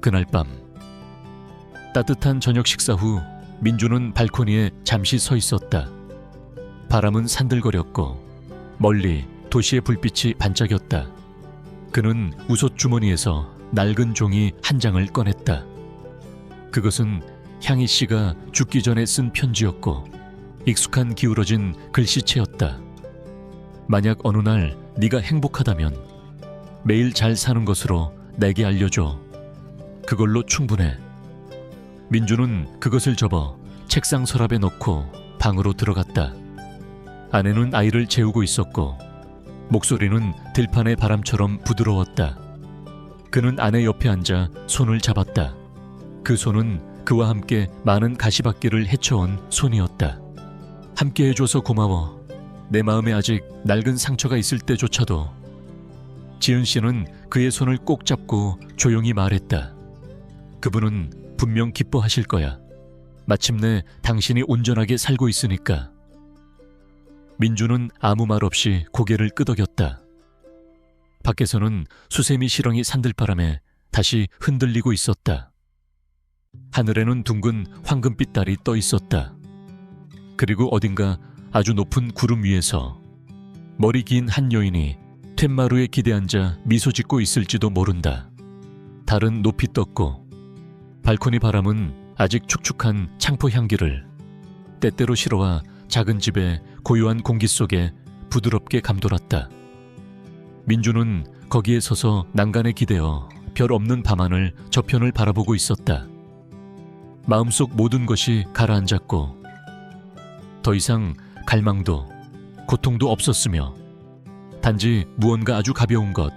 그날 밤 따뜻한 저녁 식사 후 민주는 발코니에 잠시 서 있었다. 바람은 산들거렸고 멀리 도시의 불빛이 반짝였다. 그는 웃옷 주머니에서 낡은 종이 한 장을 꺼냈다. 그것은 향희 씨가 죽기 전에 쓴 편지였고 익숙한 기울어진 글씨체였다. 만약 어느 날 네가 행복하다면 매일 잘 사는 것으로 내게 알려줘. 그걸로 충분해. 민주는 그것을 접어 책상 서랍에 넣고 방으로 들어갔다. 아내는 아이를 재우고 있었고 목소리는 들판의 바람처럼 부드러웠다. 그는 아내 옆에 앉아 손을 잡았다. 그 손은 그와 함께 많은 가시밭길을 헤쳐온 손이었다. 함께 해줘서 고마워. 내 마음에 아직 낡은 상처가 있을 때조차도. 지은 씨는 그의 손을 꼭 잡고 조용히 말했다. 그분은 분명 기뻐하실 거야. 마침내 당신이 온전하게 살고 있으니까. 민주는 아무 말 없이 고개를 끄덕였다. 밖에서는 수세미 시렁이 산들바람에 다시 흔들리고 있었다. 하늘에는 둥근 황금빛 달이 떠 있었다. 그리고 어딘가 아주 높은 구름 위에서 머리 긴 한 여인이 툇마루에 기대앉아 미소 짓고 있을지도 모른다. 달은 높이 떴고 발코니 바람은 아직 축축한 창포 향기를 때때로 실어와 작은 집의 고요한 공기 속에 부드럽게 감돌았다. 민주는 거기에 서서 난간에 기대어 별 없는 밤하늘 저편을 바라보고 있었다. 마음속 모든 것이 가라앉았고 더 이상 갈망도 고통도 없었으며 단지 무언가 아주 가벼운 것,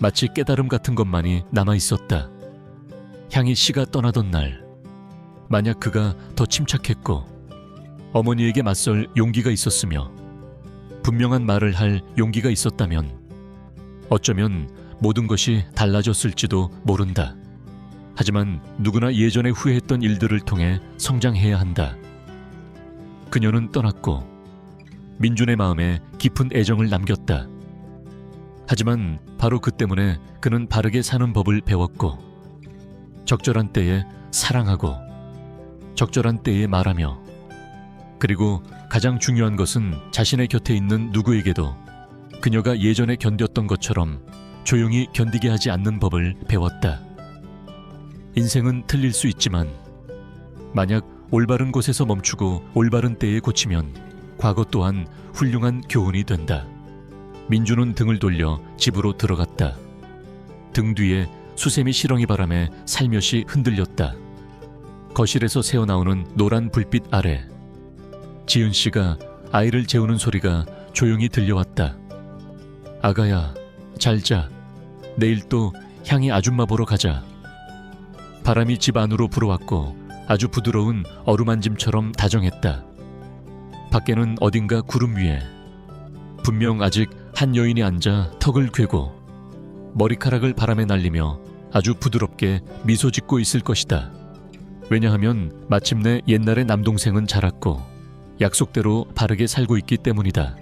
마치 깨달음 같은 것만이 남아있었다. 향희 씨가 떠나던 날, 만약 그가 더 침착했고 어머니에게 맞설 용기가 있었으며 분명한 말을 할 용기가 있었다면 어쩌면 모든 것이 달라졌을지도 모른다. 하지만 누구나 예전에 후회했던 일들을 통해 성장해야 한다. 그녀는 떠났고 민준의 마음에 깊은 애정을 남겼다. 하지만 바로 그 때문에 그는 바르게 사는 법을 배웠고 적절한 때에 사랑하고 적절한 때에 말하며 그리고 가장 중요한 것은 자신의 곁에 있는 누구에게도 그녀가 예전에 견뎠던 것처럼 조용히 견디게 하지 않는 법을 배웠다. 인생은 틀릴 수 있지만 만약 올바른 곳에서 멈추고 올바른 때에 고치면 과거 또한 훌륭한 교훈이 된다. 민주는 등을 돌려 집으로 들어갔다. 등 뒤에 수세미 시렁이 바람에 살며시 흔들렸다. 거실에서 새어나오는 노란 불빛 아래 지은 씨가 아이를 재우는 소리가 조용히 들려왔다. 아가야, 잘 자. 내일 또 향이 아줌마 보러 가자. 바람이 집 안으로 불어왔고 아주 부드러운 어루만짐처럼 다정했다. 밖에는 어딘가 구름 위에 분명 아직 한 여인이 앉아 턱을 괴고 머리카락을 바람에 날리며 아주 부드럽게 미소 짓고 있을 것이다. 왜냐하면 마침내 옛날의 남동생은 자랐고 약속대로 바르게 살고 있기 때문이다.